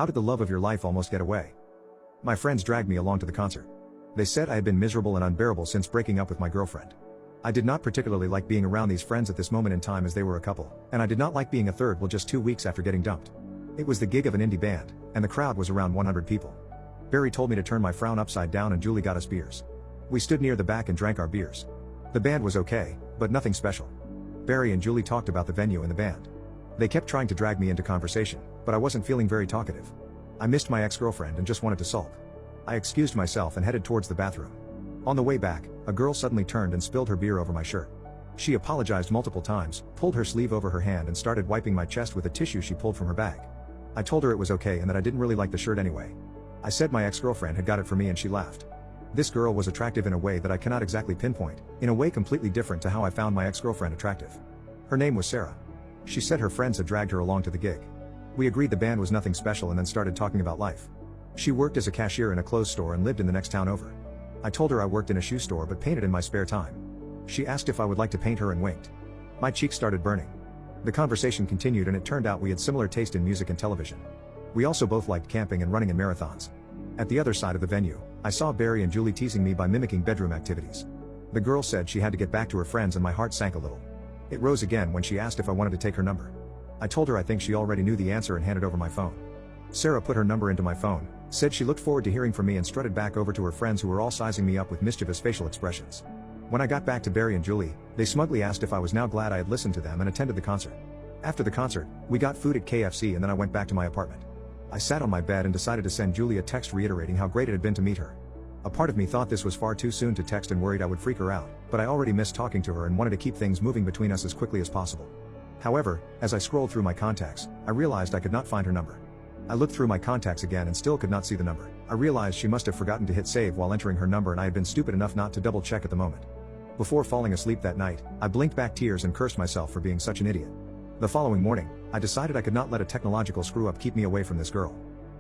How did the love of your life almost get away? My friends dragged me along to the concert. They said I had been miserable and unbearable since breaking up with my girlfriend. I did not particularly like being around these friends at this moment in time as they were a couple, and I did not like being a third wheel just 2 weeks after getting dumped. It was the gig of an indie band, and the crowd was around 100 people. Barry told me to turn my frown upside down and Julie got us beers. We stood near the back and drank our beers. The band was okay, but nothing special. Barry and Julie talked about the venue and the band. They kept trying to drag me into conversation, but I wasn't feeling very talkative. I missed my ex-girlfriend and just wanted to sulk. I excused myself and headed towards the bathroom. On the way back, a girl suddenly turned and spilled her beer over my shirt. She apologized multiple times, pulled her sleeve over her hand and started wiping my chest with a tissue she pulled from her bag. I told her it was okay and that I didn't really like the shirt anyway. I said my ex-girlfriend had got it for me and she laughed. This girl was attractive in a way that I cannot exactly pinpoint, in a way completely different to how I found my ex-girlfriend attractive. Her name was Sarah. She said her friends had dragged her along to the gig. We agreed the band was nothing special and then started talking about life. She worked as a cashier in a clothes store and lived in the next town over. I told her I worked in a shoe store but painted in my spare time. She asked if I would like to paint her and winked. My cheeks started burning. The conversation continued and it turned out we had similar taste in music and television. We also both liked camping and running in marathons. At the other side of the venue, I saw Barry and Julie teasing me by mimicking bedroom activities. The girl said she had to get back to her friends and my heart sank a little. It rose again when she asked if I wanted to take her number. I told her I think she already knew the answer and handed over my phone. Sarah put her number into my phone, said she looked forward to hearing from me and strutted back over to her friends who were all sizing me up with mischievous facial expressions. When I got back to Barry and Julie, they smugly asked if I was now glad I had listened to them and attended the concert. After the concert, we got food at KFC and then I went back to my apartment. I sat on my bed and decided to send Julie a text reiterating how great it had been to meet her. A part of me thought this was far too soon to text and worried I would freak her out, but I already missed talking to her and wanted to keep things moving between us as quickly as possible. However, as I scrolled through my contacts, I realized I could not find her number. I looked through my contacts again and still could not see the number. I realized she must have forgotten to hit save while entering her number and I had been stupid enough not to double check at the moment. Before falling asleep that night, I blinked back tears and cursed myself for being such an idiot. The following morning, I decided I could not let a technological screw-up keep me away from this girl.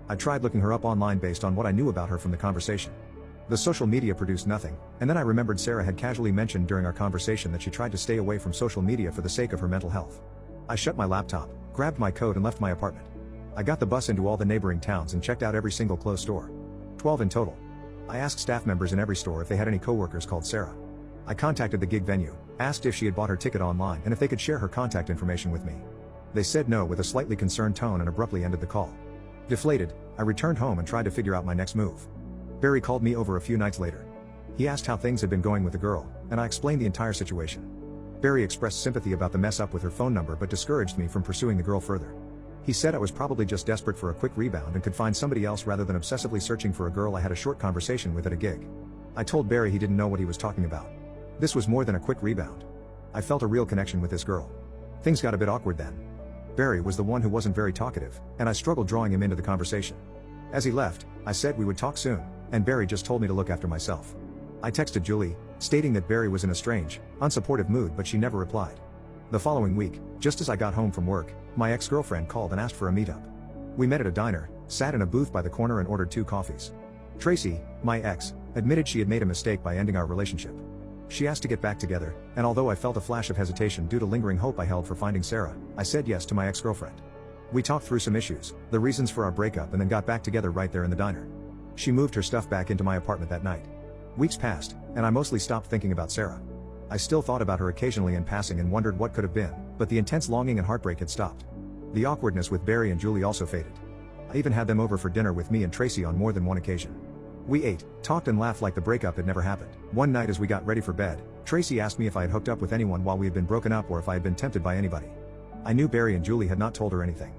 I tried looking her up online based on what I knew about her from the conversation. The social media produced nothing, and then I remembered Sarah had casually mentioned during our conversation that she tried to stay away from social media for the sake of her mental health. I shut my laptop, grabbed my coat and left my apartment. I got the bus into all the neighboring towns and checked out every single clothes store. 12 in total. I asked staff members in every store if they had any coworkers called Sarah. I contacted the gig venue, asked if she had bought her ticket online and if they could share her contact information with me. They said no with a slightly concerned tone and abruptly ended the call. Deflated, I returned home and tried to figure out my next move. Barry called me over a few nights later. He asked how things had been going with the girl, and I explained the entire situation. Barry expressed sympathy about the mess up with her phone number but discouraged me from pursuing the girl further. He said I was probably just desperate for a quick rebound and could find somebody else rather than obsessively searching for a girl I had a short conversation with at a gig. I told Barry he didn't know what he was talking about. This was more than a quick rebound. I felt a real connection with this girl. Things got a bit awkward then. Barry was the one who wasn't very talkative, and I struggled drawing him into the conversation. As he left, I said we would talk soon, and Barry just told me to look after myself. I texted Julie, stating that Barry was in a strange, unsupportive mood but she never replied. The following week, just as I got home from work, my ex-girlfriend called and asked for a meetup. We met at a diner, sat in a booth by the corner and ordered 2 coffees. Tracy, my ex, admitted she had made a mistake by ending our relationship. She asked to get back together, and although I felt a flash of hesitation due to lingering hope I held for finding Sarah, I said yes to my ex-girlfriend. We talked through some issues, the reasons for our breakup and then got back together right there in the diner. She moved her stuff back into my apartment that night. Weeks passed, and I mostly stopped thinking about Sarah. I still thought about her occasionally in passing and wondered what could have been, but the intense longing and heartbreak had stopped. The awkwardness with Barry and Julie also faded. I even had them over for dinner with me and Tracy on more than one occasion. We ate, talked and laughed like the breakup had never happened. One night as we got ready for bed, Tracy asked me if I had hooked up with anyone while we had been broken up or if I had been tempted by anybody. I knew Barry and Julie had not told her anything.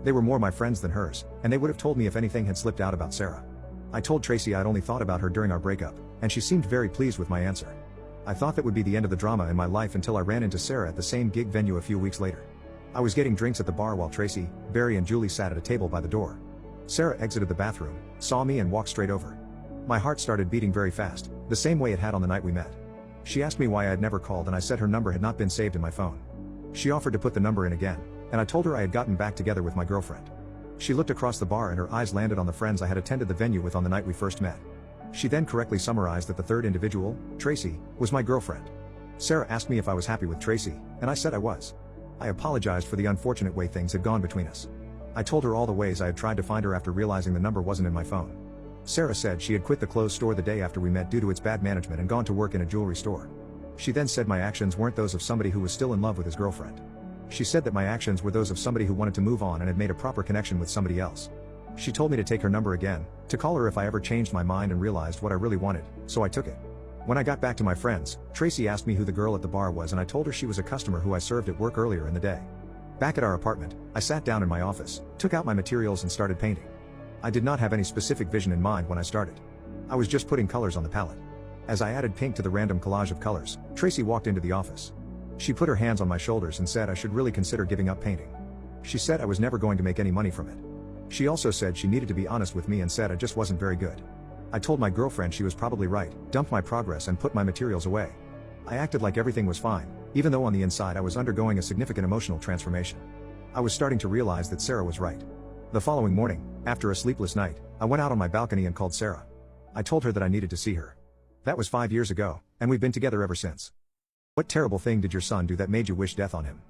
They were more my friends than hers, and they would have told me if anything had slipped out about Sarah. I told Tracy I'd only thought about her during our breakup, and she seemed very pleased with my answer. I thought that would be the end of the drama in my life until I ran into Sarah at the same gig venue a few weeks later. I was getting drinks at the bar while Tracy, Barry and Julie sat at a table by the door. Sarah exited the bathroom, saw me and walked straight over. My heart started beating very fast, the same way it had on the night we met. She asked me why I had never called and I said her number had not been saved in my phone. She offered to put the number in again, and I told her I had gotten back together with my girlfriend. She looked across the bar and her eyes landed on the friends I had attended the venue with on the night we first met. She then correctly summarized that the third individual, Tracy, was my girlfriend. Sarah asked me if I was happy with Tracy, and I said I was. I apologized for the unfortunate way things had gone between us. I told her all the ways I had tried to find her after realizing the number wasn't in my phone. Sarah said she had quit the clothes store the day after we met due to its bad management and gone to work in a jewelry store. She then said my actions weren't those of somebody who was still in love with his girlfriend. She said that my actions were those of somebody who wanted to move on and had made a proper connection with somebody else. She told me to take her number again, to call her if I ever changed my mind and realized what I really wanted, so I took it. When I got back to my friends, Tracy asked me who the girl at the bar was and I told her she was a customer who I served at work earlier in the day. Back at our apartment, I sat down in my office, took out my materials and started painting. I did not have any specific vision in mind when I started. I was just putting colors on the palette. As I added pink to the random collage of colors, Tracy walked into the office. She put her hands on my shoulders and said I should really consider giving up painting. She said I was never going to make any money from it. She also said she needed to be honest with me and said I just wasn't very good. I told my girlfriend she was probably right, dumped my progress and put my materials away. I acted like everything was fine, even though on the inside I was undergoing a significant emotional transformation. I was starting to realize that Sarah was right. The following morning, after a sleepless night, I went out on my balcony and called Sarah. I told her that I needed to see her. That was 5 years ago, and we've been together ever since. What terrible thing did your son do that made you wish death on him?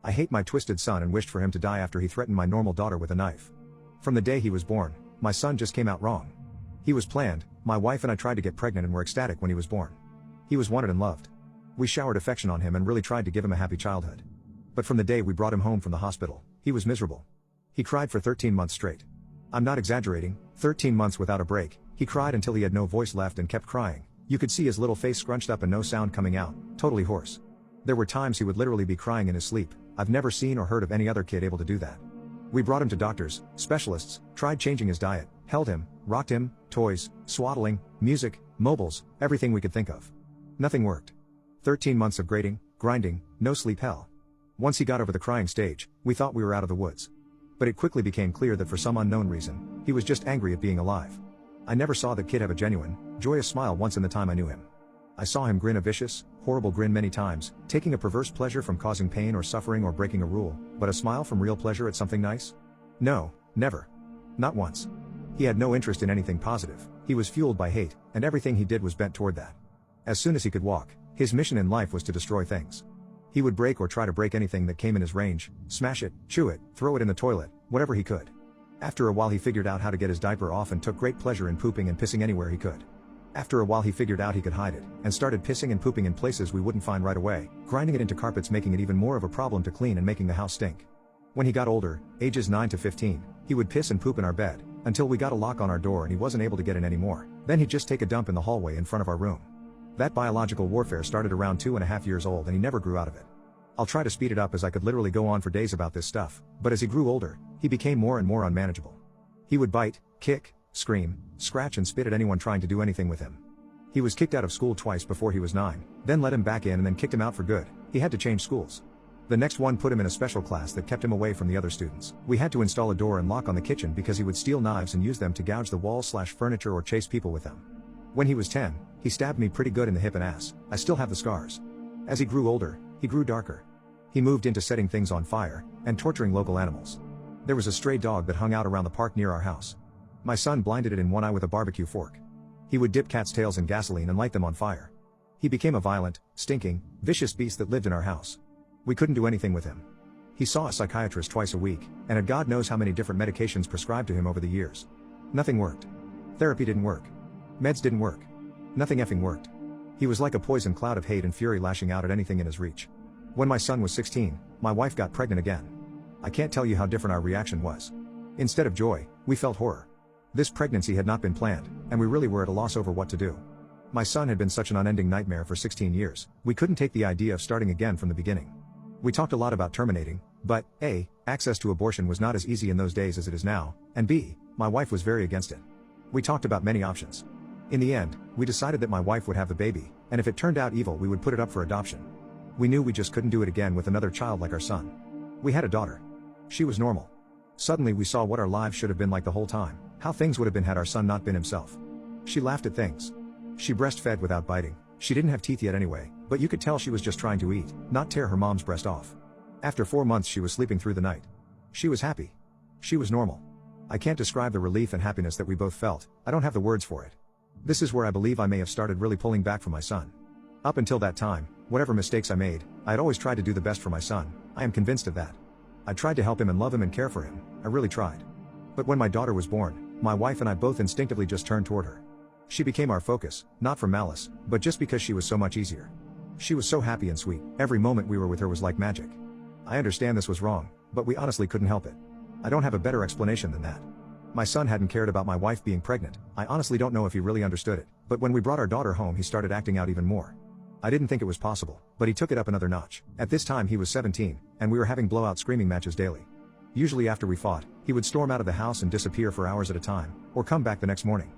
I hate my twisted son and wished for him to die after he threatened my normal daughter with a knife. From the day he was born, my son just came out wrong. He was planned, my wife and I tried to get pregnant and were ecstatic when he was born. He was wanted and loved. We showered affection on him and really tried to give him a happy childhood. But from the day we brought him home from the hospital, he was miserable. He cried for 13 months straight. I'm not exaggerating, 13 months without a break. He cried until he had no voice left and kept crying. You could see his little face scrunched up and no sound coming out, totally hoarse. There were times he would literally be crying in his sleep. I've never seen or heard of any other kid able to do that. We brought him to doctors, specialists, tried changing his diet, held him, rocked him, toys, swaddling, music, mobiles, everything we could think of. Nothing worked. 13 months of grating, grinding, no sleep hell. Once he got over the crying stage, we thought we were out of the woods. But it quickly became clear that for some unknown reason, he was just angry at being alive. I never saw that kid have a genuine, joyous smile once in the time I knew him. I saw him grin a vicious, horrible grin many times, taking a perverse pleasure from causing pain or suffering or breaking a rule, but a smile from real pleasure at something nice? No, never. Not once. He had no interest in anything positive, he was fueled by hate, and everything he did was bent toward that. As soon as he could walk, his mission in life was to destroy things. He would break or try to break anything that came in his range, smash it, chew it, throw it in the toilet, whatever he could. After a while he figured out how to get his diaper off and took great pleasure in pooping and pissing anywhere he could. After a while he figured out he could hide it, and started pissing and pooping in places we wouldn't find right away, grinding it into carpets, making it even more of a problem to clean and making the house stink. When he got older, ages 9 to 15, he would piss and poop in our bed, until we got a lock on our door and he wasn't able to get in anymore. Then he'd just take a dump in the hallway in front of our room. That biological warfare started around 2.5 years old and he never grew out of it. I'll try to speed it up as I could literally go on for days about this stuff, but as he grew older, he became more and more unmanageable. He would bite, kick, scream, scratch and spit at anyone trying to do anything with him. He was kicked out of school twice before he was 9, then let him back in and then kicked him out for good. He had to change schools. The next one put him in a special class that kept him away from the other students. We had to install a door and lock on the kitchen because he would steal knives and use them to gouge the walls/furniture or chase people with them. When he was 10, he stabbed me pretty good in the hip and ass. I still have the scars. As he grew older, he grew darker. He moved into setting things on fire, and torturing local animals. There was a stray dog that hung out around the park near our house. My son blinded it in one eye with a barbecue fork. He would dip cats' tails in gasoline and light them on fire. He became a violent, stinking, vicious beast that lived in our house. We couldn't do anything with him. He saw a psychiatrist twice a week, and had God knows how many different medications prescribed to him over the years. Nothing worked. Therapy didn't work. Meds didn't work. Nothing effing worked. He was like a poison cloud of hate and fury lashing out at anything in his reach. When my son was 16, my wife got pregnant again. I can't tell you how different our reaction was. Instead of joy, we felt horror. This pregnancy had not been planned, and we really were at a loss over what to do. My son had been such an unending nightmare for 16 years, we couldn't take the idea of starting again from the beginning. We talked a lot about terminating, but A, access to abortion was not as easy in those days as it is now, and B, my wife was very against it. We talked about many options. In the end, we decided that my wife would have the baby, and if it turned out evil we would put it up for adoption. We knew we just couldn't do it again with another child like our son. We had a daughter. She was normal. Suddenly we saw what our lives should have been like the whole time, how things would have been had our son not been himself. She laughed at things. She breastfed without biting. She didn't have teeth yet anyway, but you could tell she was just trying to eat, not tear her mom's breast off. After 4 months she was sleeping through the night. She was happy. She was normal. I can't describe the relief and happiness that we both felt, I don't have the words for it. This is where I believe I may have started really pulling back from my son. Up until that time, whatever mistakes I made, I had always tried to do the best for my son, I am convinced of that. I tried to help him and love him and care for him, I really tried. But when my daughter was born, my wife and I both instinctively just turned toward her. She became our focus, not from malice, but just because she was so much easier. She was so happy and sweet, every moment we were with her was like magic. I understand this was wrong, but we honestly couldn't help it. I don't have a better explanation than that. My son hadn't cared about my wife being pregnant, I honestly don't know if he really understood it, but when we brought our daughter home he started acting out even more. I didn't think it was possible, but he took it up another notch. At this time he was 17, and we were having blowout screaming matches daily. Usually after we fought, he would storm out of the house and disappear for hours at a time, or come back the next morning.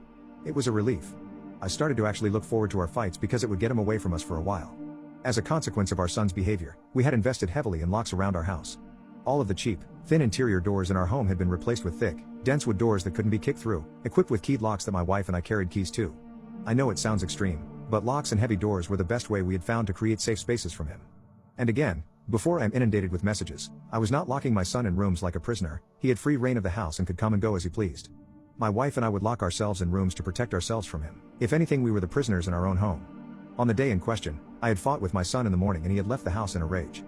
It was a relief. I started to actually look forward to our fights because it would get him away from us for a while. As a consequence of our son's behavior, we had invested heavily in locks around our house. All of the cheap, thin interior doors in our home had been replaced with thick, dense wood doors that couldn't be kicked through, equipped with keyed locks that my wife and I carried keys to. I know it sounds extreme, but locks and heavy doors were the best way we had found to create safe spaces from him. And again, before I am inundated with messages, I was not locking my son in rooms like a prisoner, he had free reign of the house and could come and go as he pleased. My wife and I would lock ourselves in rooms to protect ourselves from him. If anything, we were the prisoners in our own home. On the day in question, I had fought with my son in the morning and he had left the house in a rage.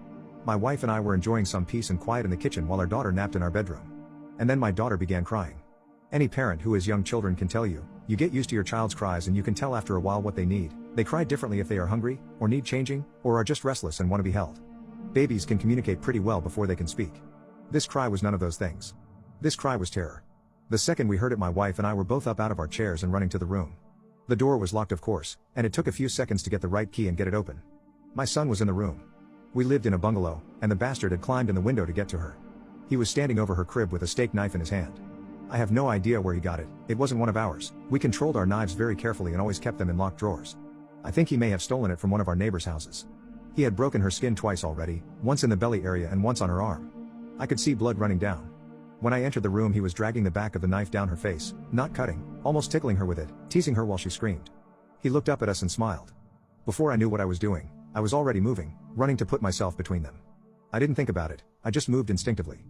My wife and I were enjoying some peace and quiet in the kitchen while our daughter napped in our bedroom. And then my daughter began crying. Any parent who has young children can tell you, you get used to your child's cries and you can tell after a while what they need. They cry differently if they are hungry, or need changing, or are just restless and want to be held. Babies can communicate pretty well before they can speak. This cry was none of those things. This cry was terror. The second we heard it, my wife and I were both up out of our chairs and running to the room. The door was locked, of course, and it took a few seconds to get the right key and get it open. My son was in the room. We lived in a bungalow, and the bastard had climbed in the window to get to her. He was standing over her crib with a steak knife in his hand. I have no idea where he got it, it wasn't one of ours. We controlled our knives very carefully and always kept them in locked drawers. I think he may have stolen it from one of our neighbors' houses. He had broken her skin twice already, once in the belly area and once on her arm. I could see blood running down. When I entered the room he was dragging the back of the knife down her face, not cutting, almost tickling her with it, teasing her while she screamed. He looked up at us and smiled. Before I knew what I was doing, I was already moving, running to put myself between them. I didn't think about it, I just moved instinctively.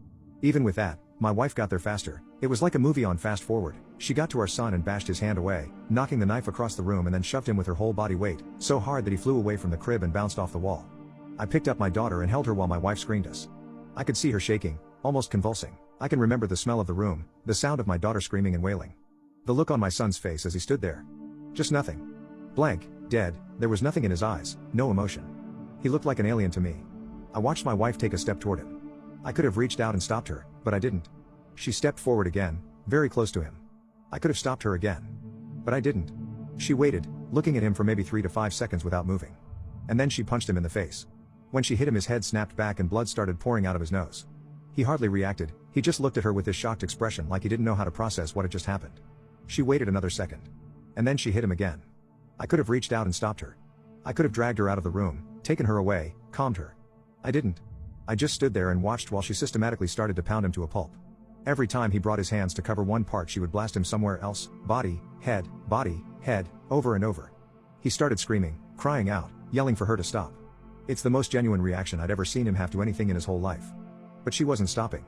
Even with that, my wife got there faster. It was like a movie on fast forward. She got to our son and bashed his hand away, knocking the knife across the room and then shoved him with her whole body weight, so hard that he flew away from the crib and bounced off the wall. I picked up my daughter and held her while my wife screamed us. I could see her shaking, almost convulsing. I can remember the smell of the room, the sound of my daughter screaming and wailing. The look on my son's face as he stood there. Just nothing. Blank, dead, there was nothing in his eyes, no emotion. He looked like an alien to me. I watched my wife take a step toward him. I could have reached out and stopped her, but I didn't. She stepped forward again, very close to him. I could have stopped her again. But I didn't. She waited, looking at him for maybe 3 to 5 seconds without moving. And then she punched him in the face. When she hit him, his head snapped back and blood started pouring out of his nose. He hardly reacted, he just looked at her with this shocked expression like he didn't know how to process what had just happened. She waited another second. And then she hit him again. I could have reached out and stopped her. I could have dragged her out of the room, taken her away, calmed her. I didn't. I just stood there and watched while she systematically started to pound him to a pulp. Every time he brought his hands to cover one part, she would blast him somewhere else, body, head, over and over. He started screaming, crying out, yelling for her to stop. It's the most genuine reaction I'd ever seen him have to anything in his whole life. But she wasn't stopping.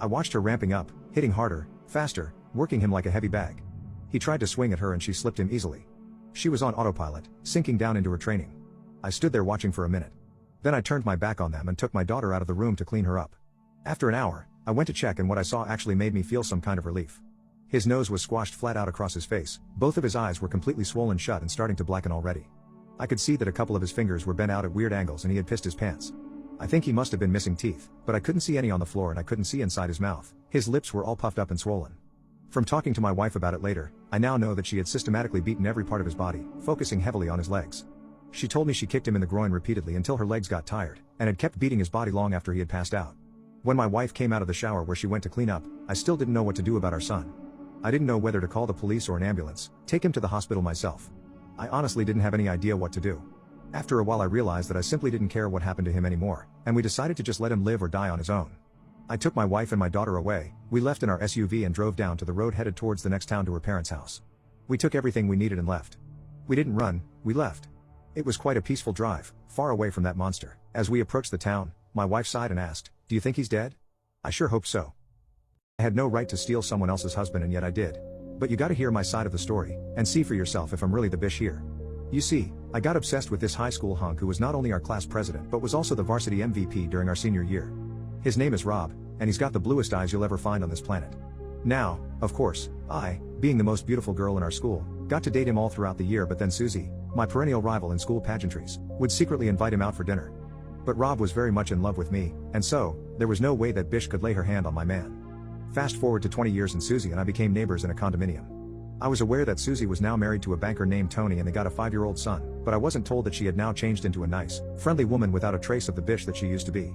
I watched her ramping up, hitting harder, faster, working him like a heavy bag. He tried to swing at her and she slipped him easily. She was on autopilot, sinking down into her training. I stood there watching for a minute. Then I turned my back on them and took my daughter out of the room to clean her up. After an hour, I went to check and what I saw actually made me feel some kind of relief. His nose was squashed flat out across his face, both of his eyes were completely swollen shut and starting to blacken already. I could see that a couple of his fingers were bent out at weird angles and he had pissed his pants. I think he must have been missing teeth, but I couldn't see any on the floor and I couldn't see inside his mouth. His lips were all puffed up and swollen. From talking to my wife about it later, I now know that she had systematically beaten every part of his body, focusing heavily on his legs. She told me she kicked him in the groin repeatedly until her legs got tired, and had kept beating his body long after he had passed out. When my wife came out of the shower where she went to clean up, I still didn't know what to do about our son. I didn't know whether to call the police or an ambulance, take him to the hospital myself. I honestly didn't have any idea what to do. After a while I realized that I simply didn't care what happened to him anymore, and we decided to just let him live or die on his own. I took my wife and my daughter away, we left in our SUV and drove down to the road headed towards the next town to her parents' house. We took everything we needed and left. We didn't run, we left. It was quite a peaceful drive, far away from that monster. As we approached the town, my wife sighed and asked, "Do you think he's dead?" I sure hope so. I had no right to steal someone else's husband and yet I did. But you gotta hear my side of the story, and see for yourself if I'm really the bish here. You see, I got obsessed with this high school hunk who was not only our class president but was also the varsity MVP during our senior year. His name is Rob, and he's got the bluest eyes you'll ever find on this planet. Now, of course, I, being the most beautiful girl in our school, got to date him all throughout the year, but then Susie, my perennial rival in school pageantries, would secretly invite him out for dinner. But Rob was very much in love with me, and so, there was no way that Bish could lay her hand on my man. Fast forward to 20 years and Susie and I became neighbors in a condominium. I was aware that Susie was now married to a banker named Tony and they got a 5-year-old son, but I wasn't told that she had now changed into a nice, friendly woman without a trace of the Bish that she used to be.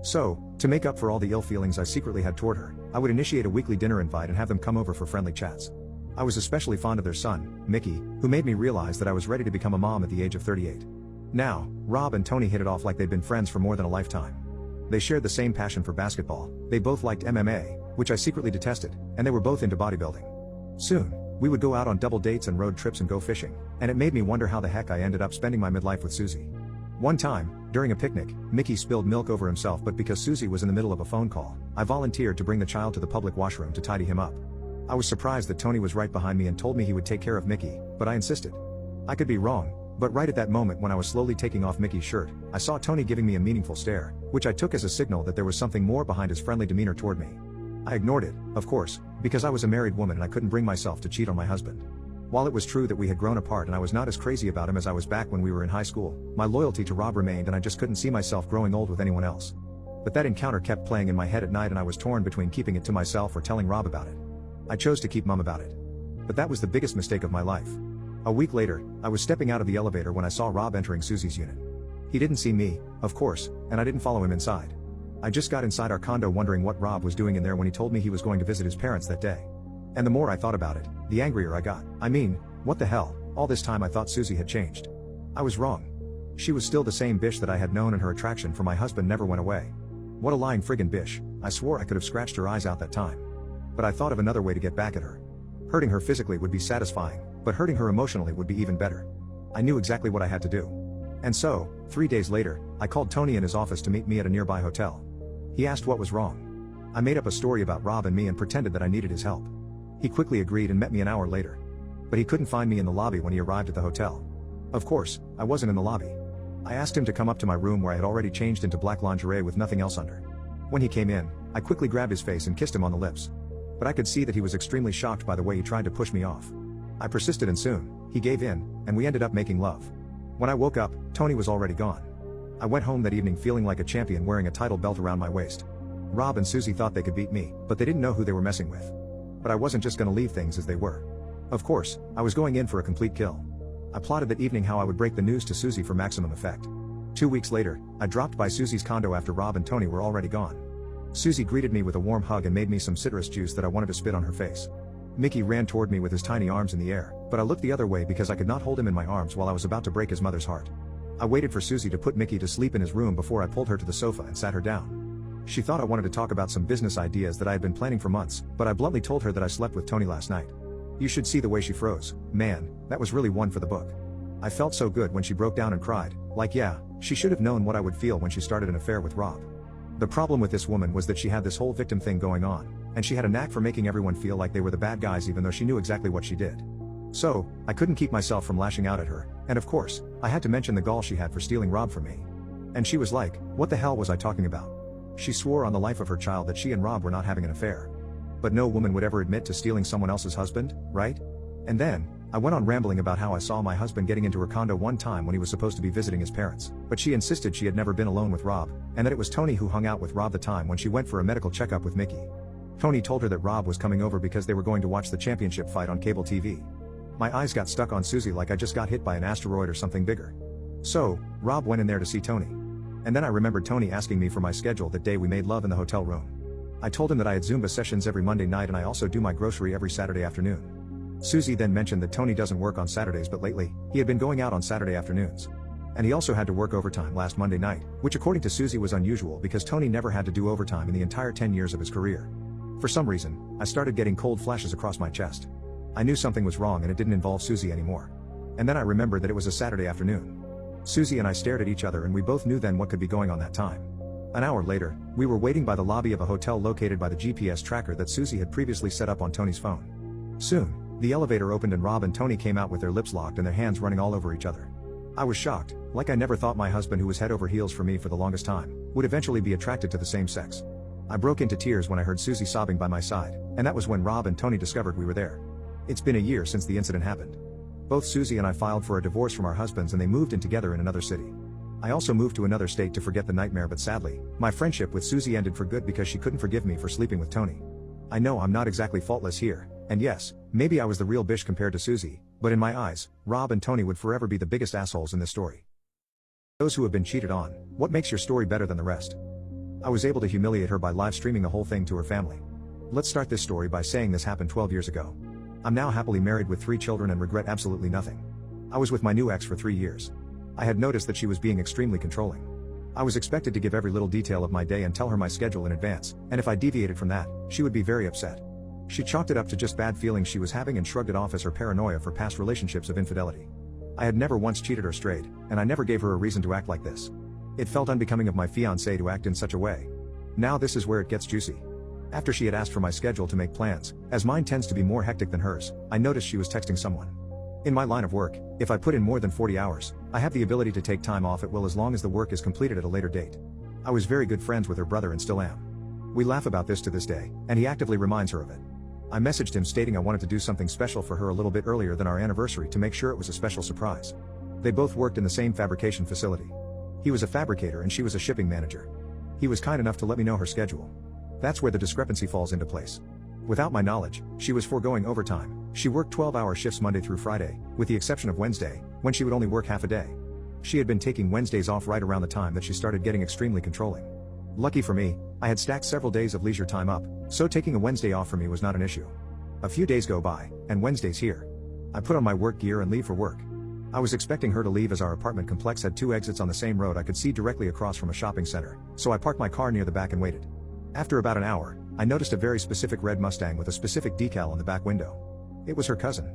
So, to make up for all the ill feelings I secretly had toward her, I would initiate a weekly dinner invite and have them come over for friendly chats. I was especially fond of their son, Mickey, who made me realize that I was ready to become a mom at the age of 38. Now, Rob and Tony hit it off like they'd been friends for more than a lifetime. They shared the same passion for basketball, they both liked MMA, which I secretly detested, and they were both into bodybuilding. Soon, we would go out on double dates and road trips and go fishing, and it made me wonder how the heck I ended up spending my midlife with Susie. One time, during a picnic, Mickey spilled milk over himself, but because Susie was in the middle of a phone call, I volunteered to bring the child to the public washroom to tidy him up. I was surprised that Tony was right behind me and told me he would take care of Mickey, but I insisted. I could be wrong, but right at that moment when I was slowly taking off Mickey's shirt, I saw Tony giving me a meaningful stare, which I took as a signal that there was something more behind his friendly demeanor toward me. I ignored it, of course, because I was a married woman and I couldn't bring myself to cheat on my husband. While it was true that we had grown apart and I was not as crazy about him as I was back when we were in high school, my loyalty to Rob remained and I just couldn't see myself growing old with anyone else. But that encounter kept playing in my head at night and I was torn between keeping it to myself or telling Rob about it. I chose to keep mum about it. But that was the biggest mistake of my life. A week later, I was stepping out of the elevator when I saw Rob entering Susie's unit. He didn't see me, of course, and I didn't follow him inside. I just got inside our condo wondering what Rob was doing in there when he told me he was going to visit his parents that day. And the more I thought about it, the angrier I got. I mean, what the hell, all this time I thought Susie had changed. I was wrong. She was still the same Bish that I had known and her attraction for my husband never went away. What a lying friggin' Bish, I swore I could have scratched her eyes out that time. But I thought of another way to get back at her. Hurting her physically would be satisfying, but hurting her emotionally would be even better. I knew exactly what I had to do. And so, 3 days later, I called Tony in his office to meet me at a nearby hotel. He asked what was wrong. I made up a story about Rob and me and pretended that I needed his help. He quickly agreed and met me an hour later. But he couldn't find me in the lobby when he arrived at the hotel. Of course, I wasn't in the lobby. I asked him to come up to my room where I had already changed into black lingerie with nothing else under. When he came in, I quickly grabbed his face and kissed him on the lips. But I could see that he was extremely shocked by the way he tried to push me off. I persisted and soon, he gave in, and we ended up making love. When I woke up, Tony was already gone. I went home that evening feeling like a champion wearing a title belt around my waist. Rob and Susie thought they could beat me, but they didn't know who they were messing with. But I wasn't just gonna leave things as they were. Of course, I was going in for a complete kill. I plotted that evening how I would break the news to Susie for maximum effect. 2 weeks later, I dropped by Susie's condo after Rob and Tony were already gone. Susie greeted me with a warm hug and made me some citrus juice that I wanted to spit on her face. Mickey ran toward me with his tiny arms in the air, but I looked the other way because I could not hold him in my arms while I was about to break his mother's heart. I waited for Susie to put Mickey to sleep in his room before I pulled her to the sofa and sat her down. She thought I wanted to talk about some business ideas that I had been planning for months, but I bluntly told her that I slept with Tony last night. You should see the way she froze. Man, that was really one for the book. I felt so good when she broke down and cried, like yeah, she should have known what I would feel when she started an affair with Rob. The problem with this woman was that she had this whole victim thing going on, and she had a knack for making everyone feel like they were the bad guys even though she knew exactly what she did. So, I couldn't keep myself from lashing out at her, and of course, I had to mention the gall she had for stealing Rob from me. And she was like, what the hell was I talking about? She swore on the life of her child that she and Rob were not having an affair. But no woman would ever admit to stealing someone else's husband, right? And then, I went on rambling about how I saw my husband getting into her condo one time when he was supposed to be visiting his parents, but she insisted she had never been alone with Rob, and that it was Tony who hung out with Rob the time when she went for a medical checkup with Mickey. Tony told her that Rob was coming over because they were going to watch the championship fight on cable TV. My eyes got stuck on Susie like I just got hit by an asteroid or something bigger. So, Rob went in there to see Tony. And then I remembered Tony asking me for my schedule that day we made love in the hotel room. I told him that I had Zumba sessions every Monday night and I also do my grocery every Saturday afternoon. Susie then mentioned that Tony doesn't work on Saturdays, but lately, he had been going out on Saturday afternoons. And he also had to work overtime last Monday night, which according to Susie was unusual because Tony never had to do overtime in the entire 10 years of his career. For some reason, I started getting cold flashes across my chest. I knew something was wrong and it didn't involve Susie anymore. And then I remembered that it was a Saturday afternoon. Susie and I stared at each other and we both knew then what could be going on that time. An hour later, we were waiting by the lobby of a hotel located by the GPS tracker that Susie had previously set up on Tony's phone. Soon, the elevator opened and Rob and Tony came out with their lips locked and their hands running all over each other. I was shocked, like I never thought my husband, who was head over heels for me for the longest time, would eventually be attracted to the same sex. I broke into tears when I heard Susie sobbing by my side, and that was when Rob and Tony discovered we were there. It's been a year since the incident happened. Both Susie and I filed for a divorce from our husbands, and they moved in together in another city. I also moved to another state to forget the nightmare, but sadly, my friendship with Susie ended for good because she couldn't forgive me for sleeping with Tony. I know I'm not exactly faultless here, and yes, maybe I was the real bish compared to Susie, but in my eyes, Rob and Tony would forever be the biggest assholes in this story. Those who have been cheated on, what makes your story better than the rest? I was able to humiliate her by live streaming the whole thing to her family. Let's start this story by saying this happened 12 years ago. I'm now happily married with 3 children and regret absolutely nothing. I was with my new ex for 3 years. I had noticed that she was being extremely controlling. I was expected to give every little detail of my day and tell her my schedule in advance, and if I deviated from that, she would be very upset. She chalked it up to just bad feelings she was having and shrugged it off as her paranoia for past relationships of infidelity. I had never once cheated or strayed, and I never gave her a reason to act like this. It felt unbecoming of my fiancé to act in such a way. Now this is where it gets juicy. After she had asked for my schedule to make plans, as mine tends to be more hectic than hers, I noticed she was texting someone. In my line of work, if I put in more than 40 hours, I have the ability to take time off at will as long as the work is completed at a later date. I was very good friends with her brother and still am. We laugh about this to this day, and he actively reminds her of it. I messaged him stating I wanted to do something special for her a little bit earlier than our anniversary to make sure it was a special surprise. They both worked in the same fabrication facility. He was a fabricator and she was a shipping manager. He was kind enough to let me know her schedule. That's where the discrepancy falls into place. Without my knowledge, she was foregoing overtime. She worked 12-hour shifts Monday through Friday, with the exception of Wednesday, when she would only work half a day. She had been taking Wednesdays off right around the time that she started getting extremely controlling. Lucky for me, I had stacked several days of leisure time up, so taking a Wednesday off for me was not an issue. A few days go by, and Wednesday's here. I put on my work gear and leave for work. I was expecting her to leave as our apartment complex had 2 exits on the same road I could see directly across from a shopping center, so I parked my car near the back and waited. After about an hour, I noticed a very specific red Mustang with a specific decal on the back window. It was her cousin.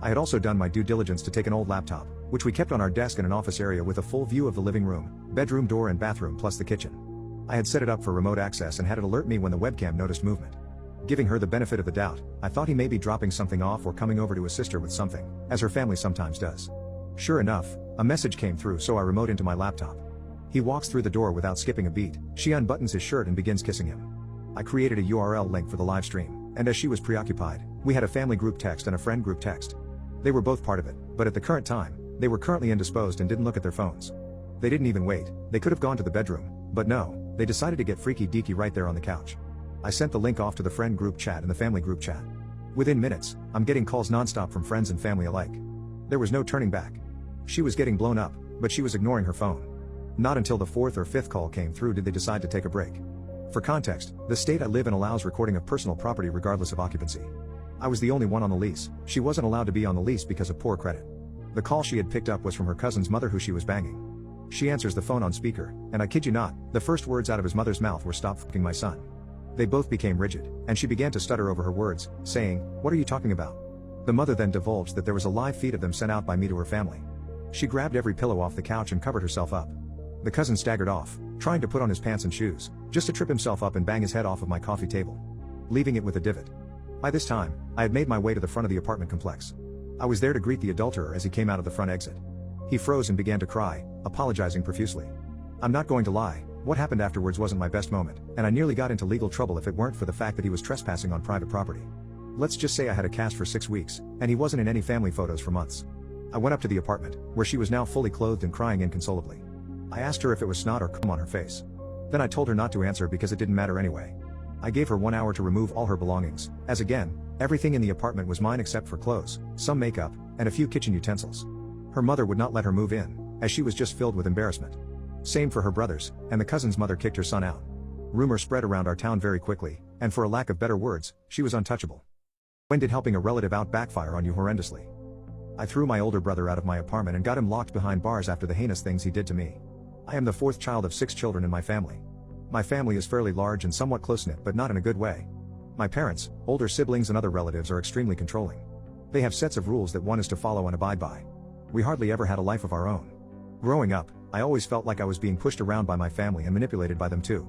I had also done my due diligence to take an old laptop, which we kept on our desk in an office area with a full view of the living room, bedroom door and bathroom plus the kitchen. I had set it up for remote access and had it alert me when the webcam noticed movement. Giving her the benefit of the doubt, I thought he may be dropping something off or coming over to assist her with something, as her family sometimes does. Sure enough, a message came through, so I remote into my laptop. He walks through the door without skipping a beat. She unbuttons his shirt and begins kissing him. I created a URL link for the live stream, and as she was preoccupied, we had a family group text and a friend group text. They were both part of it, but at the current time, they were currently indisposed and didn't look at their phones. They didn't even wait. They could have gone to the bedroom, but no, they decided to get freaky deaky right there on the couch. I sent the link off to the friend group chat and the family group chat. Within minutes, I'm getting calls nonstop from friends and family alike. There was no turning back. She was getting blown up, but she was ignoring her phone. Not until the 4th or 5th call came through did they decide to take a break. For context, the state I live in allows recording of personal property regardless of occupancy. I was the only one on the lease. She wasn't allowed to be on the lease because of poor credit. The call she had picked up was from her cousin's mother who she was banging. She answers the phone on speaker, and I kid you not, the first words out of his mother's mouth were "Stop fucking my son." They both became rigid, and she began to stutter over her words, saying, "What are you talking about?" The mother then divulged that there was a live feed of them sent out by me to her family. She grabbed every pillow off the couch and covered herself up. The cousin staggered off, trying to put on his pants and shoes, just to trip himself up and bang his head off of my coffee table, leaving it with a divot. By this time, I had made my way to the front of the apartment complex. I was there to greet the adulterer as he came out of the front exit. He froze and began to cry, apologizing profusely. I'm not going to lie, what happened afterwards wasn't my best moment, and I nearly got into legal trouble if it weren't for the fact that he was trespassing on private property. Let's just say I had a cast for 6 weeks, and he wasn't in any family photos for months. I went up to the apartment, where she was now fully clothed and crying inconsolably. I asked her if it was snot or cum on her face. Then I told her not to answer because it didn't matter anyway. I gave her 1 hour to remove all her belongings, as again, everything in the apartment was mine except for clothes, some makeup, and a few kitchen utensils. Her mother would not let her move in, as she was just filled with embarrassment. Same for her brothers, and the cousin's mother kicked her son out. Rumor spread around our town very quickly, and for a lack of better words, she was untouchable. When did helping a relative out backfire on you horrendously? I threw my older brother out of my apartment and got him locked behind bars after the heinous things he did to me. I am the 4th child of 6 children in my family. My family is fairly large and somewhat close-knit, but not in a good way. My parents, older siblings and other relatives are extremely controlling. They have sets of rules that one is to follow and abide by. We hardly ever had a life of our own. Growing up, I always felt like I was being pushed around by my family and manipulated by them too.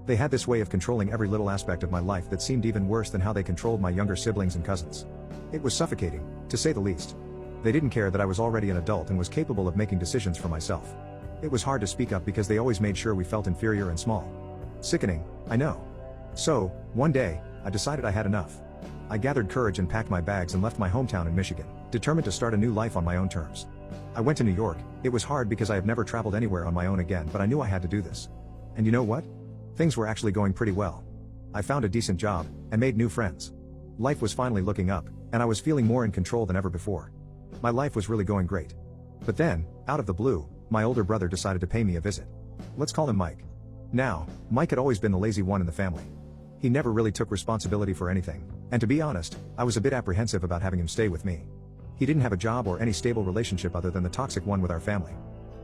They had this way of controlling every little aspect of my life that seemed even worse than how they controlled my younger siblings and cousins. It was suffocating, to say the least. They didn't care that I was already an adult and was capable of making decisions for myself. It was hard to speak up because they always made sure we felt inferior and small. Sickening, I know. So, one day, I decided I had enough. I gathered courage and packed my bags and left my hometown in Michigan, determined to start a new life on my own terms. I went to New York. It was hard because I have never traveled anywhere on my own again, but I knew I had to do this. And you know what? Things were actually going pretty well. I found a decent job, and made new friends. Life was finally looking up, and I was feeling more in control than ever before. My life was really going great. But then, out of the blue, my older brother decided to pay me a visit. Let's call him Mike. Now, Mike had always been the lazy one in the family. He never really took responsibility for anything, and to be honest, I was a bit apprehensive about having him stay with me. He didn't have a job or any stable relationship other than the toxic one with our family.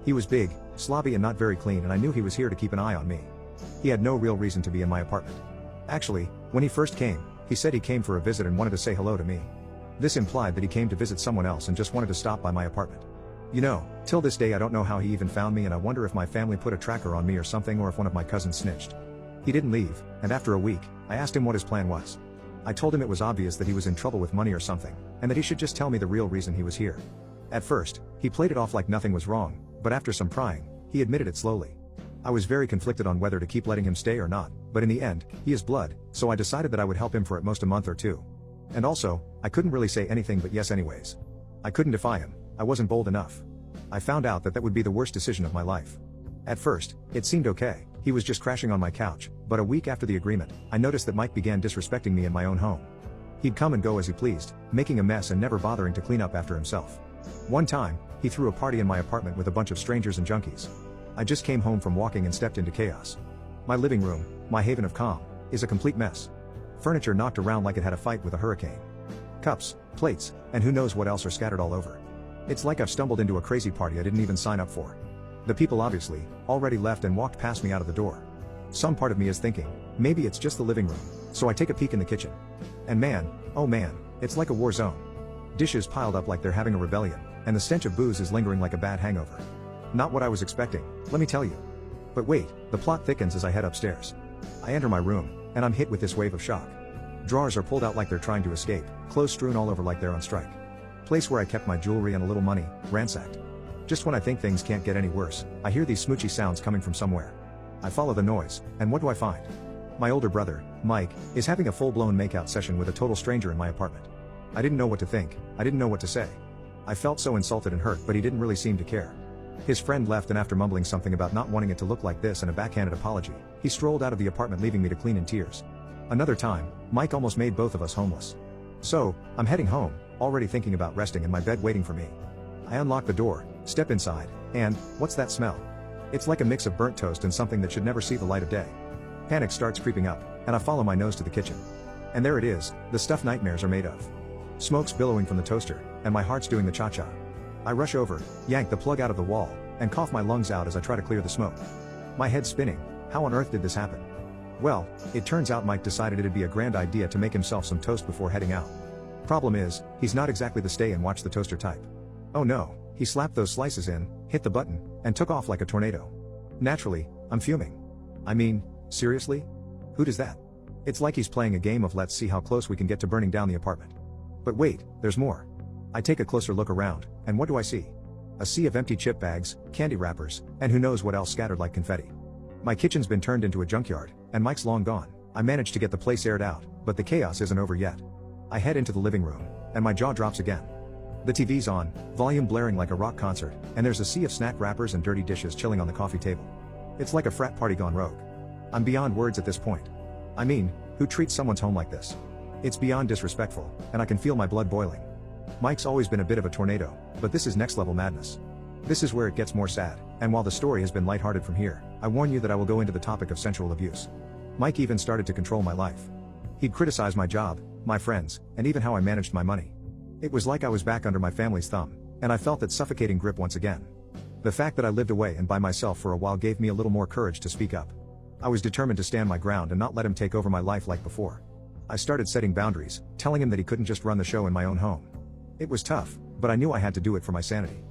He was big, slobby and not very clean, and I knew he was here to keep an eye on me. He had no real reason to be in my apartment. Actually, when he first came, he said he came for a visit and wanted to say hello to me. This implied that he came to visit someone else and just wanted to stop by my apartment. You know, till this day I don't know how he even found me, and I wonder if my family put a tracker on me or something, or if one of my cousins snitched. He didn't leave, and after a week, I asked him what his plan was. I told him it was obvious that he was in trouble with money or something, and that he should just tell me the real reason he was here. At first, he played it off like nothing was wrong, but after some prying, he admitted it slowly. I was very conflicted on whether to keep letting him stay or not, but in the end, he is blood, so I decided that I would help him for at most a month or two. And also, I couldn't really say anything but yes anyways. I couldn't defy him, I wasn't bold enough. I found out that that would be the worst decision of my life. At first, it seemed okay, he was just crashing on my couch, but a week after the agreement, I noticed that Mike began disrespecting me in my own home. He'd come and go as he pleased, making a mess and never bothering to clean up after himself. One time, he threw a party in my apartment with a bunch of strangers and junkies. I just came home from walking and stepped into chaos. My living room, my haven of calm, is a complete mess. Furniture knocked around like it had a fight with a hurricane. Cups, plates, and who knows what else are scattered all over. It's like I've stumbled into a crazy party I didn't even sign up for. The people obviously already left and walked past me out of the door. Some part of me is thinking, maybe it's just the living room, so I take a peek in the kitchen. And man, oh man, it's like a war zone. Dishes piled up like they're having a rebellion, and the stench of booze is lingering like a bad hangover. Not what I was expecting, let me tell you. But wait, the plot thickens as I head upstairs. I enter my room, and I'm hit with this wave of shock. Drawers are pulled out like they're trying to escape, clothes strewn all over like they're on strike. Place where I kept my jewelry and a little money, ransacked. Just when I think things can't get any worse, I hear these smoochy sounds coming from somewhere. I follow the noise, and what do I find? My older brother, Mike, is having a full-blown makeout session with a total stranger in my apartment. I didn't know what to think, I didn't know what to say. I felt so insulted and hurt, but he didn't really seem to care. His friend left, and after mumbling something about not wanting it to look like this and a backhanded apology, he strolled out of the apartment, leaving me to clean in tears. Another time, Mike almost made both of us homeless. So, I'm heading home, already thinking about resting in my bed waiting for me. I unlock the door, step inside, and, what's that smell? It's like a mix of burnt toast and something that should never see the light of day. Panic starts creeping up, and I follow my nose to the kitchen. And there it is, the stuff nightmares are made of. Smoke's billowing from the toaster, and my heart's doing the cha-cha. I rush over, yank the plug out of the wall, and cough my lungs out as I try to clear the smoke. My head's spinning, how on earth did this happen? Well, it turns out Mike decided it'd be a grand idea to make himself some toast before heading out. Problem is, he's not exactly the stay and watch the toaster type. Oh no, he slapped those slices in, hit the button, and took off like a tornado. Naturally, I'm fuming. I mean, seriously? Who does that? It's like he's playing a game of let's see how close we can get to burning down the apartment. But wait, there's more. I take a closer look around, and what do I see? A sea of empty chip bags, candy wrappers, and who knows what else scattered like confetti. My kitchen's been turned into a junkyard, and Mike's long gone. I managed to get the place aired out, but the chaos isn't over yet. I head into the living room, and my jaw drops again. The TV's on, volume blaring like a rock concert, and there's a sea of snack wrappers and dirty dishes chilling on the coffee table. It's like a frat party gone rogue. I'm beyond words at this point. I mean, who treats someone's home like this? It's beyond disrespectful, and I can feel my blood boiling. Mike's always been a bit of a tornado, but this is next level madness. This is where it gets more sad, and while the story has been lighthearted from here, I warn you that I will go into the topic of sensual abuse. Mike even started to control my life. He'd criticize my job, my friends, and even how I managed my money. It was like I was back under my family's thumb, and I felt that suffocating grip once again. The fact that I lived away and by myself for a while gave me a little more courage to speak up. I was determined to stand my ground and not let him take over my life like before. I started setting boundaries, telling him that he couldn't just run the show in my own home. It was tough, but I knew I had to do it for my sanity.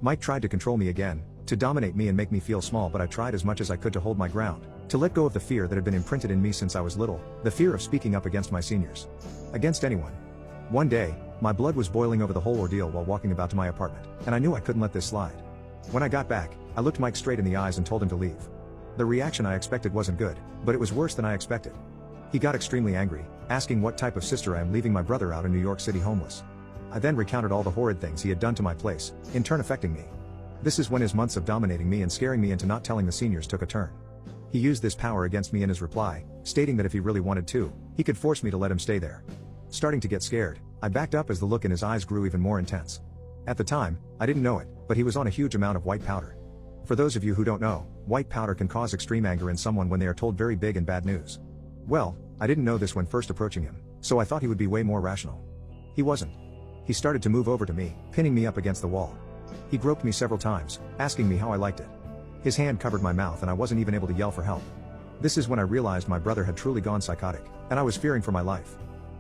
Mike tried to control me again, to dominate me and make me feel small, but I tried as much as I could to hold my ground, to let go of the fear that had been imprinted in me since I was little, the fear of speaking up against my seniors. Against anyone. One day, My blood was boiling over the whole ordeal while walking about to my apartment, and I knew I couldn't let this slide. When I got back, I looked Mike straight in the eyes and told him to leave. The reaction I expected wasn't good, but it was worse than I expected. He got extremely angry, asking what type of sister I am leaving my brother out in New York City homeless. I then recounted all the horrid things he had done to my place, in turn affecting me. This is when his months of dominating me and scaring me into not telling the seniors took a turn. He used this power against me in his reply, stating that if he really wanted to, he could force me to let him stay there. Starting to get scared, I backed up as the look in his eyes grew even more intense. At the time, I didn't know it, but he was on a huge amount of white powder. For those of you who don't know, white powder can cause extreme anger in someone when they are told very big and bad news. Well, I didn't know this when first approaching him, so I thought he would be way more rational. He wasn't. He started to move over to me, pinning me up against the wall. He groped me several times, asking me how I liked it. His hand covered my mouth and I wasn't even able to yell for help. This is when I realized my brother had truly gone psychotic, and I was fearing for my life.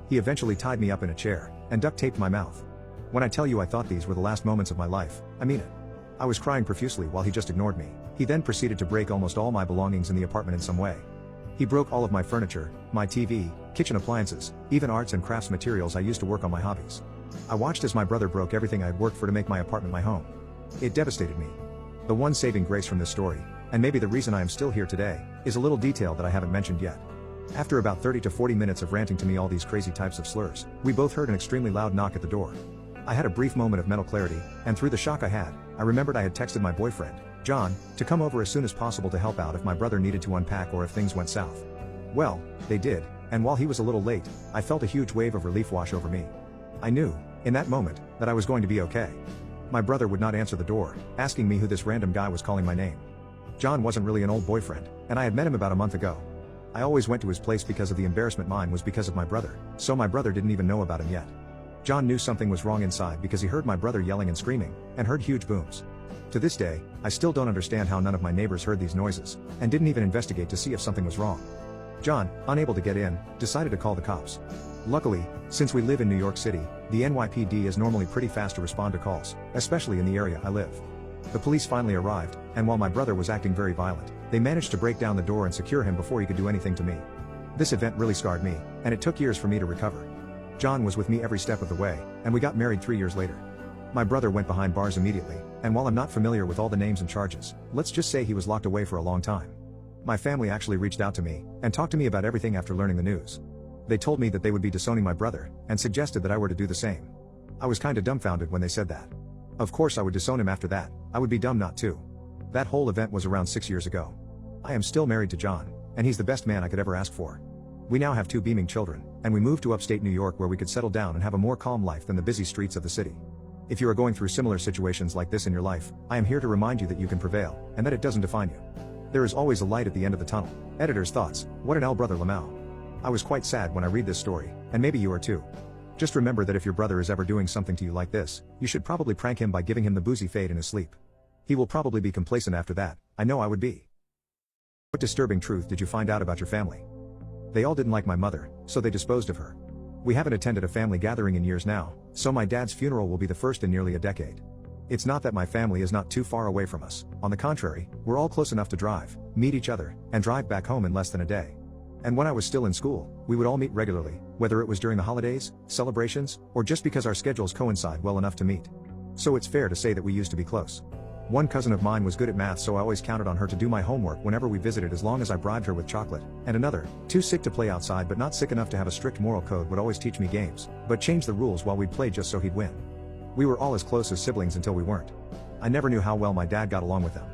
He eventually tied me up in a chair, and duct taped my mouth. When I tell you I thought these were the last moments of my life, I mean it. I was crying profusely while he just ignored me. He then proceeded to break almost all my belongings in the apartment in some way. He broke all of my furniture, my TV, kitchen appliances, even arts and crafts materials I used to work on my hobbies. I watched as my brother broke everything I had worked for to make my apartment my home. It devastated me. The one saving grace from this story, and maybe the reason I am still here today, is a little detail that I haven't mentioned yet. After about 30 to 40 minutes of ranting to me all these crazy types of slurs, we both heard an extremely loud knock at the door. I had a brief moment of mental clarity, and through the shock I had, I remembered I had texted my boyfriend, John, to come over as soon as possible to help out if my brother needed to unpack or if things went south. Well, they did, and while he was a little late, I felt a huge wave of relief wash over me. I knew, in that moment, that I was going to be okay. My brother would not answer the door, asking me who this random guy was calling my name. John wasn't really an old boyfriend, and I had met him about a month ago. I always went to his place because of the embarrassment. Mine was because of my brother, so my brother didn't even know about him yet. John knew something was wrong inside because he heard my brother yelling and screaming, and heard huge booms. To this day, I still don't understand how none of my neighbors heard these noises, and didn't even investigate to see if something was wrong. John, unable to get in, decided to call the cops. Luckily, since we live in New York City, the NYPD is normally pretty fast to respond to calls, especially in the area I live. The police finally arrived, and while my brother was acting very violent, they managed to break down the door and secure him before he could do anything to me. This event really scarred me, and it took years for me to recover. John was with me every step of the way, and we got married 3 years later. My brother went behind bars immediately, and while I'm not familiar with all the names and charges, let's just say he was locked away for a long time. My family actually reached out to me, and talked to me about everything after learning the news. They told me that they would be disowning my brother, and suggested that I were to do the same. I was kinda dumbfounded when they said that. Of course I would disown him after that, I would be dumb not to. That whole event was around 6 years ago. I am still married to John, and he's the best man I could ever ask for. We now have 2 beaming children, and we moved to upstate New York where we could settle down and have a more calm life than the busy streets of the city. If you are going through similar situations like this in your life, I am here to remind you that you can prevail, and that it doesn't define you. There is always a light at the end of the tunnel. Editor's thoughts. What an L, Brother Lamau. I was quite sad when I read this story, and maybe you are too. Just remember that if your brother is ever doing something to you like this, you should probably prank him by giving him the boozy fade in his sleep. He will probably be complacent after that. I know I would be. What disturbing truth did you find out about your family? They all didn't like my mother, so they disposed of her. We haven't attended a family gathering in years now, so my dad's funeral will be the first in nearly a decade. It's not that my family is not too far away from us, on the contrary, we're all close enough to drive, meet each other, and drive back home in less than a day. And when I was still in school, we would all meet regularly, whether it was during the holidays, celebrations, or just because our schedules coincide well enough to meet. So it's fair to say that we used to be close. One cousin of mine was good at math, so I always counted on her to do my homework whenever we visited as long as I bribed her with chocolate, and another, too sick to play outside but not sick enough to have a strict moral code, would always teach me games, but change the rules while we'd play just so he'd win. We were all as close as siblings until we weren't. I never knew how well my dad got along with them.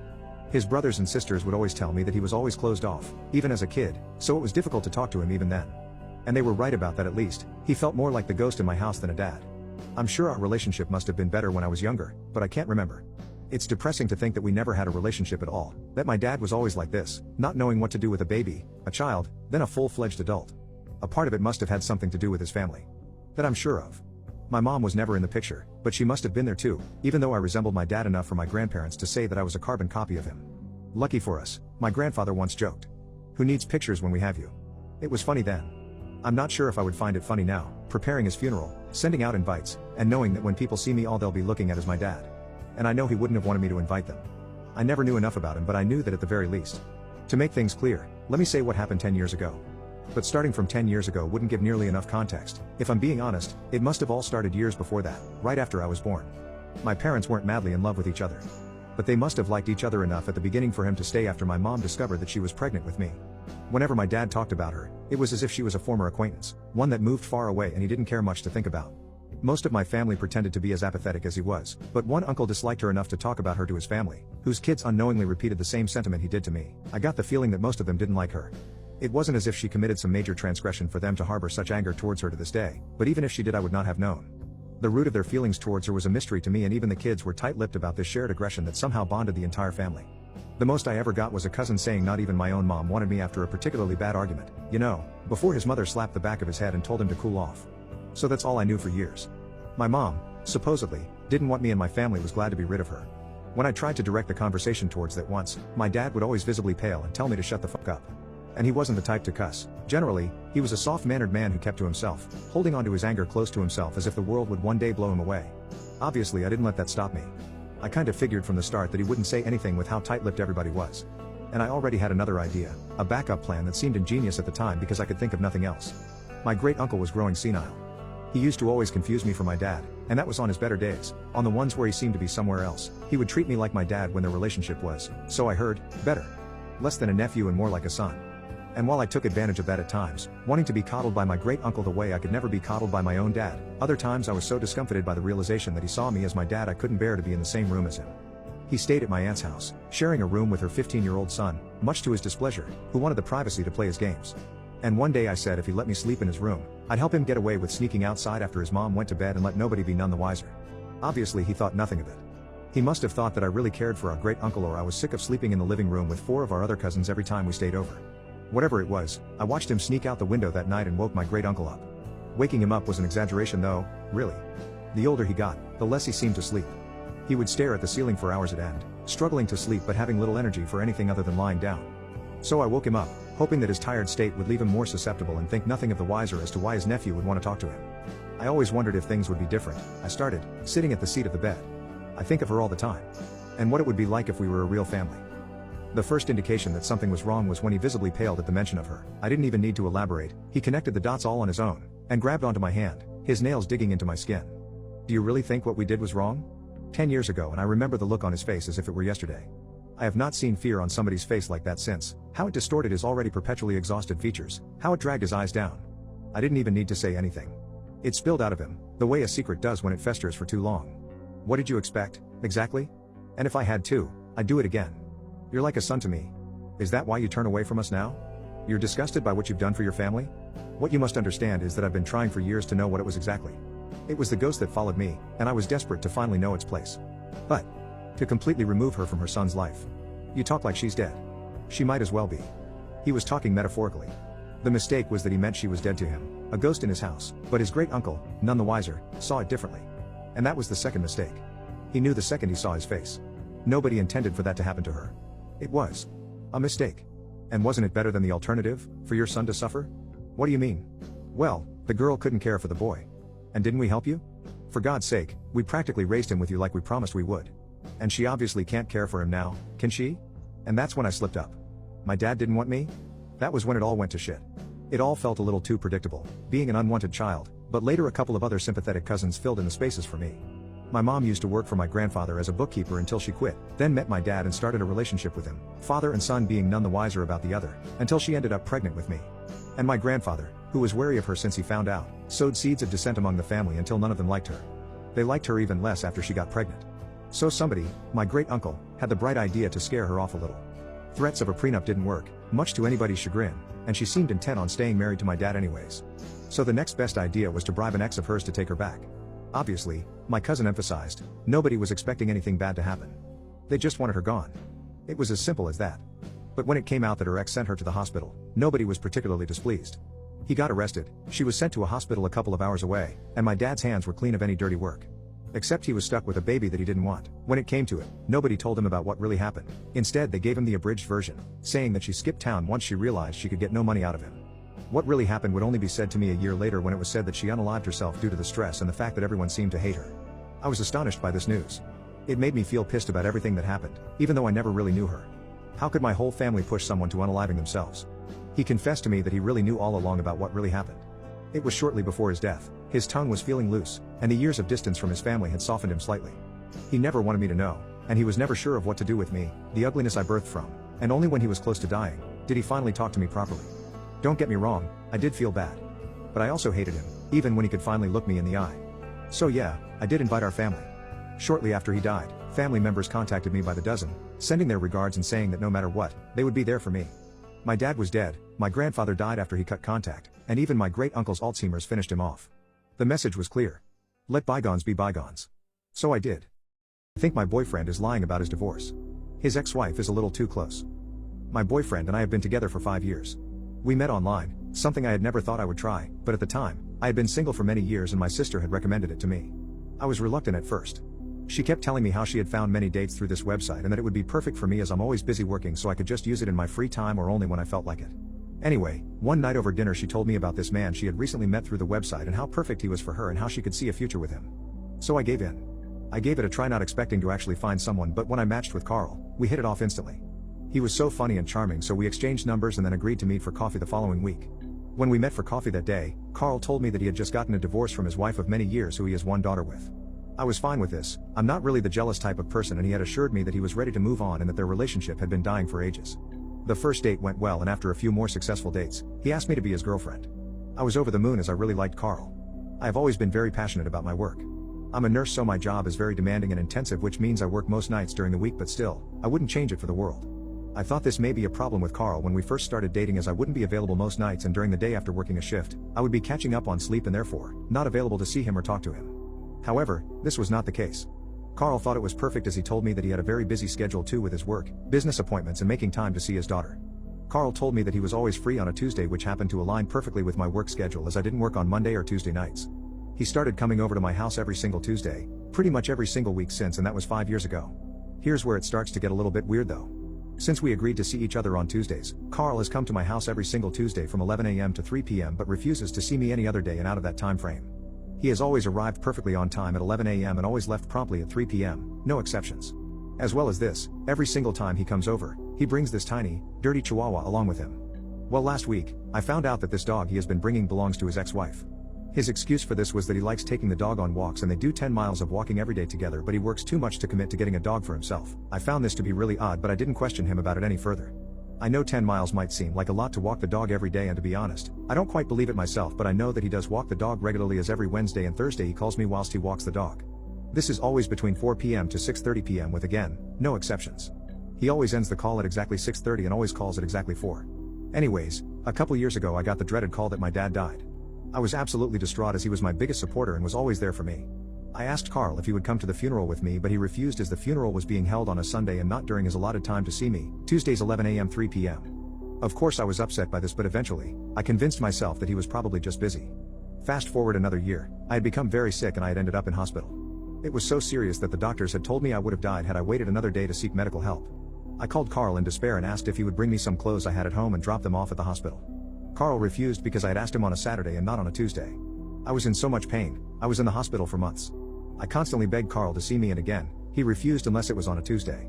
His brothers and sisters would always tell me that he was always closed off, even as a kid, so it was difficult to talk to him even then. And they were right about that. At least, he felt more like the ghost in my house than a dad. I'm sure our relationship must have been better when I was younger, but I can't remember. It's depressing to think that we never had a relationship at all, that my dad was always like this, not knowing what to do with a baby, a child, then a full-fledged adult. A part of it must have had something to do with his family. That I'm sure of. My mom was never in the picture, but she must have been there too, even though I resembled my dad enough for my grandparents to say that I was a carbon copy of him. Lucky for us, my grandfather once joked, "Who needs pictures when we have you?" It was funny then. I'm not sure if I would find it funny now, preparing his funeral, sending out invites, and knowing that when people see me all they'll be looking at is my dad. And I know he wouldn't have wanted me to invite them. I never knew enough about him, but I knew that at the very least. To make things clear, let me say what happened 10 years ago. But starting from 10 years ago wouldn't give nearly enough context. If I'm being honest, it must have all started years before that, right after I was born. My parents weren't madly in love with each other. But they must have liked each other enough at the beginning for him to stay after my mom discovered that she was pregnant with me. Whenever my dad talked about her, it was as if she was a former acquaintance, one that moved far away and he didn't care much to think about. Most of my family pretended to be as apathetic as he was, but one uncle disliked her enough to talk about her to his family, whose kids unknowingly repeated the same sentiment he did to me. I got the feeling that most of them didn't like her. It wasn't as if she committed some major transgression for them to harbor such anger towards her to this day, but even if she did I would not have known. The root of their feelings towards her was a mystery to me, and even the kids were tight-lipped about this shared aggression that somehow bonded the entire family. The most I ever got was a cousin saying not even my own mom wanted me after a particularly bad argument, before his mother slapped the back of his head and told him to cool off. So that's all I knew for years. My mom, supposedly, didn't want me and my family was glad to be rid of her. When I tried to direct the conversation towards that once, my dad would always visibly pale and tell me to shut the fuck up. And he wasn't the type to cuss. Generally, he was a soft-mannered man who kept to himself, holding onto his anger close to himself as if the world would one day blow him away. Obviously I didn't let that stop me. I kind of figured from the start that he wouldn't say anything with how tight-lipped everybody was. And I already had another idea, a backup plan that seemed ingenious at the time because I could think of nothing else. My great-uncle was growing senile. He used to always confuse me for my dad, and that was on his better days. On the ones where he seemed to be somewhere else, he would treat me like my dad when their relationship was, so I heard, better. Less than a nephew and more like a son. And while I took advantage of that at times, wanting to be coddled by my great-uncle the way I could never be coddled by my own dad, other times I was so discomfited by the realization that he saw me as my dad I couldn't bear to be in the same room as him. He stayed at my aunt's house, sharing a room with her 15-year-old son, much to his displeasure, who wanted the privacy to play his games. And one day I said if he let me sleep in his room, I'd help him get away with sneaking outside after his mom went to bed and let nobody be none the wiser. Obviously he thought nothing of it. He must have thought that I really cared for our great-uncle, or I was sick of sleeping in the living room with 4 of our other cousins every time we stayed over. Whatever it was, I watched him sneak out the window that night and woke my great-uncle up. Waking him up was an exaggeration though, really. The older he got, the less he seemed to sleep. He would stare at the ceiling for hours at end, struggling to sleep but having little energy for anything other than lying down. So I woke him up, hoping that his tired state would leave him more susceptible and think nothing of the wiser as to why his nephew would want to talk to him. I always wondered if things would be different. I started, sitting at the seat of the bed. I think of her all the time. And what it would be like if we were a real family. The first indication that something was wrong was when he visibly paled at the mention of her. I didn't even need to elaborate, he connected the dots all on his own, and grabbed onto my hand, his nails digging into my skin. Do you really think what we did was wrong? 10 years ago, and I remember the look on his face as if it were yesterday. I have not seen fear on somebody's face like that since, how it distorted his already perpetually exhausted features, how it dragged his eyes down. I didn't even need to say anything. It spilled out of him, the way a secret does when it festers for too long. What did you expect, exactly? And if I had to, I'd do it again. You're like a son to me. Is that why you turn away from us now? You're disgusted by what you've done for your family? What you must understand is that I've been trying for years to know what it was exactly. It was the ghost that followed me, and I was desperate to finally know its place. But to completely remove her from her son's life. You talk like she's dead. She might as well be. He was talking metaphorically. The mistake was that he meant she was dead to him, a ghost in his house, but his great-uncle, none the wiser, saw it differently. And that was the second mistake. He knew the second he saw his face. Nobody intended for that to happen to her. It was a mistake. And wasn't it better than the alternative, for your son to suffer? What do you mean? Well, the girl couldn't care for the boy. And didn't we help you? For God's sake, we practically raised him with you like we promised we would. And she obviously can't care for him now, can she? And that's when I slipped up. My dad didn't want me? That was when it all went to shit. It all felt a little too predictable, being an unwanted child, but later a couple of other sympathetic cousins filled in the spaces for me. My mom used to work for my grandfather as a bookkeeper until she quit, then met my dad and started a relationship with him, father and son being none the wiser about the other, until she ended up pregnant with me. And my grandfather, who was wary of her since he found out, sowed seeds of dissent among the family until none of them liked her. They liked her even less after she got pregnant. So somebody, my great-uncle, had the bright idea to scare her off a little. Threats of a prenup didn't work, much to anybody's chagrin, and she seemed intent on staying married to my dad anyways. So the next best idea was to bribe an ex of hers to take her back. Obviously, my cousin emphasized, nobody was expecting anything bad to happen. They just wanted her gone. It was as simple as that. But when it came out that her ex sent her to the hospital, nobody was particularly displeased. He got arrested, she was sent to a hospital a couple of hours away, and my dad's hands were clean of any dirty work. Except he was stuck with a baby that he didn't want. When it came to it, nobody told him about what really happened. Instead they gave him the abridged version, saying that she skipped town once she realized she could get no money out of him. What really happened would only be said to me a year later when it was said that she unalived herself due to the stress and the fact that everyone seemed to hate her. I was astonished by this news. It made me feel pissed about everything that happened, even though I never really knew her. How could my whole family push someone to unaliving themselves? He confessed to me that he really knew all along about what really happened. It was shortly before his death, his tongue was feeling loose, and the years of distance from his family had softened him slightly. He never wanted me to know, and he was never sure of what to do with me, the ugliness I birthed from, and only when he was close to dying, did he finally talk to me properly. Don't get me wrong, I did feel bad. But I also hated him, even when he could finally look me in the eye. So yeah, I did invite our family. Shortly after he died, family members contacted me by the dozen, sending their regards and saying that no matter what, they would be there for me. My dad was dead, my grandfather died after he cut contact, and even my great-uncle's Alzheimer's finished him off. The message was clear. Let bygones be bygones. So I did. I think my boyfriend is lying about his divorce. His ex-wife is a little too close. My boyfriend and I have been together for 5 years. We met online, something I had never thought I would try, but at the time, I had been single for many years and my sister had recommended it to me. I was reluctant at first. She kept telling me how she had found many dates through this website and that it would be perfect for me as I'm always busy working so I could just use it in my free time or only when I felt like it. Anyway, one night over dinner she told me about this man she had recently met through the website and how perfect he was for her and how she could see a future with him. So I gave in. I gave it a try, not expecting to actually find someone, but when I matched with Carl, we hit it off instantly. He was so funny and charming, so we exchanged numbers and then agreed to meet for coffee the following week. When we met for coffee that day, Carl told me that he had just gotten a divorce from his wife of many years who he has one daughter with. I was fine with this, I'm not really the jealous type of person, and he had assured me that he was ready to move on and that their relationship had been dying for ages. The first date went well, and after a few more successful dates, he asked me to be his girlfriend. I was over the moon as I really liked Carl. I have always been very passionate about my work. I'm a nurse, so my job is very demanding and intensive, which means I work most nights during the week, but still, I wouldn't change it for the world. I thought this may be a problem with Carl when we first started dating, as I wouldn't be available most nights, and during the day after working a shift, I would be catching up on sleep and therefore, not available to see him or talk to him. However, this was not the case. Carl thought it was perfect, as he told me that he had a very busy schedule too with his work, business appointments and making time to see his daughter. Carl told me that he was always free on a Tuesday, which happened to align perfectly with my work schedule as I didn't work on Monday or Tuesday nights. He started coming over to my house every single Tuesday, pretty much every single week since, and that was 5 years ago. Here's where it starts to get a little bit weird though. Since we agreed to see each other on Tuesdays, Carl has come to my house every single Tuesday from 11 a.m. to 3 p.m. but refuses to see me any other day and out of that time frame. He has always arrived perfectly on time at 11 a.m. and always left promptly at 3 p.m., no exceptions. As well as this, every single time he comes over, he brings this tiny, dirty chihuahua along with him. Well, last week, I found out that this dog he has been bringing belongs to his ex-wife. His excuse for this was that he likes taking the dog on walks and they do 10 miles of walking every day together, but he works too much to commit to getting a dog for himself. I found this to be really odd, but I didn't question him about it any further. I know 10 miles might seem like a lot to walk the dog every day, and to be honest, I don't quite believe it myself, but I know that he does walk the dog regularly, as every Wednesday and Thursday he calls me whilst he walks the dog. This is always between 4 p.m. to 6:30 p.m. with, again, no exceptions. He always ends the call at exactly 6:30 and always calls at exactly 4. Anyways, a couple years ago I got the dreaded call that my dad died. I was absolutely distraught, as he was my biggest supporter and was always there for me. I asked Carl if he would come to the funeral with me, but he refused, as the funeral was being held on a Sunday and not during his allotted time to see me, Tuesdays 11 a.m. 3 p.m. Of course I was upset by this, but eventually, I convinced myself that he was probably just busy. Fast forward another year, I had become very sick and I had ended up in hospital. It was so serious that the doctors had told me I would have died had I waited another day to seek medical help. I called Carl in despair and asked if he would bring me some clothes I had at home and drop them off at the hospital. Carl refused because I had asked him on a Saturday and not on a Tuesday. I was in so much pain, I was in the hospital for months. I constantly begged Carl to see me, and again, he refused unless it was on a Tuesday.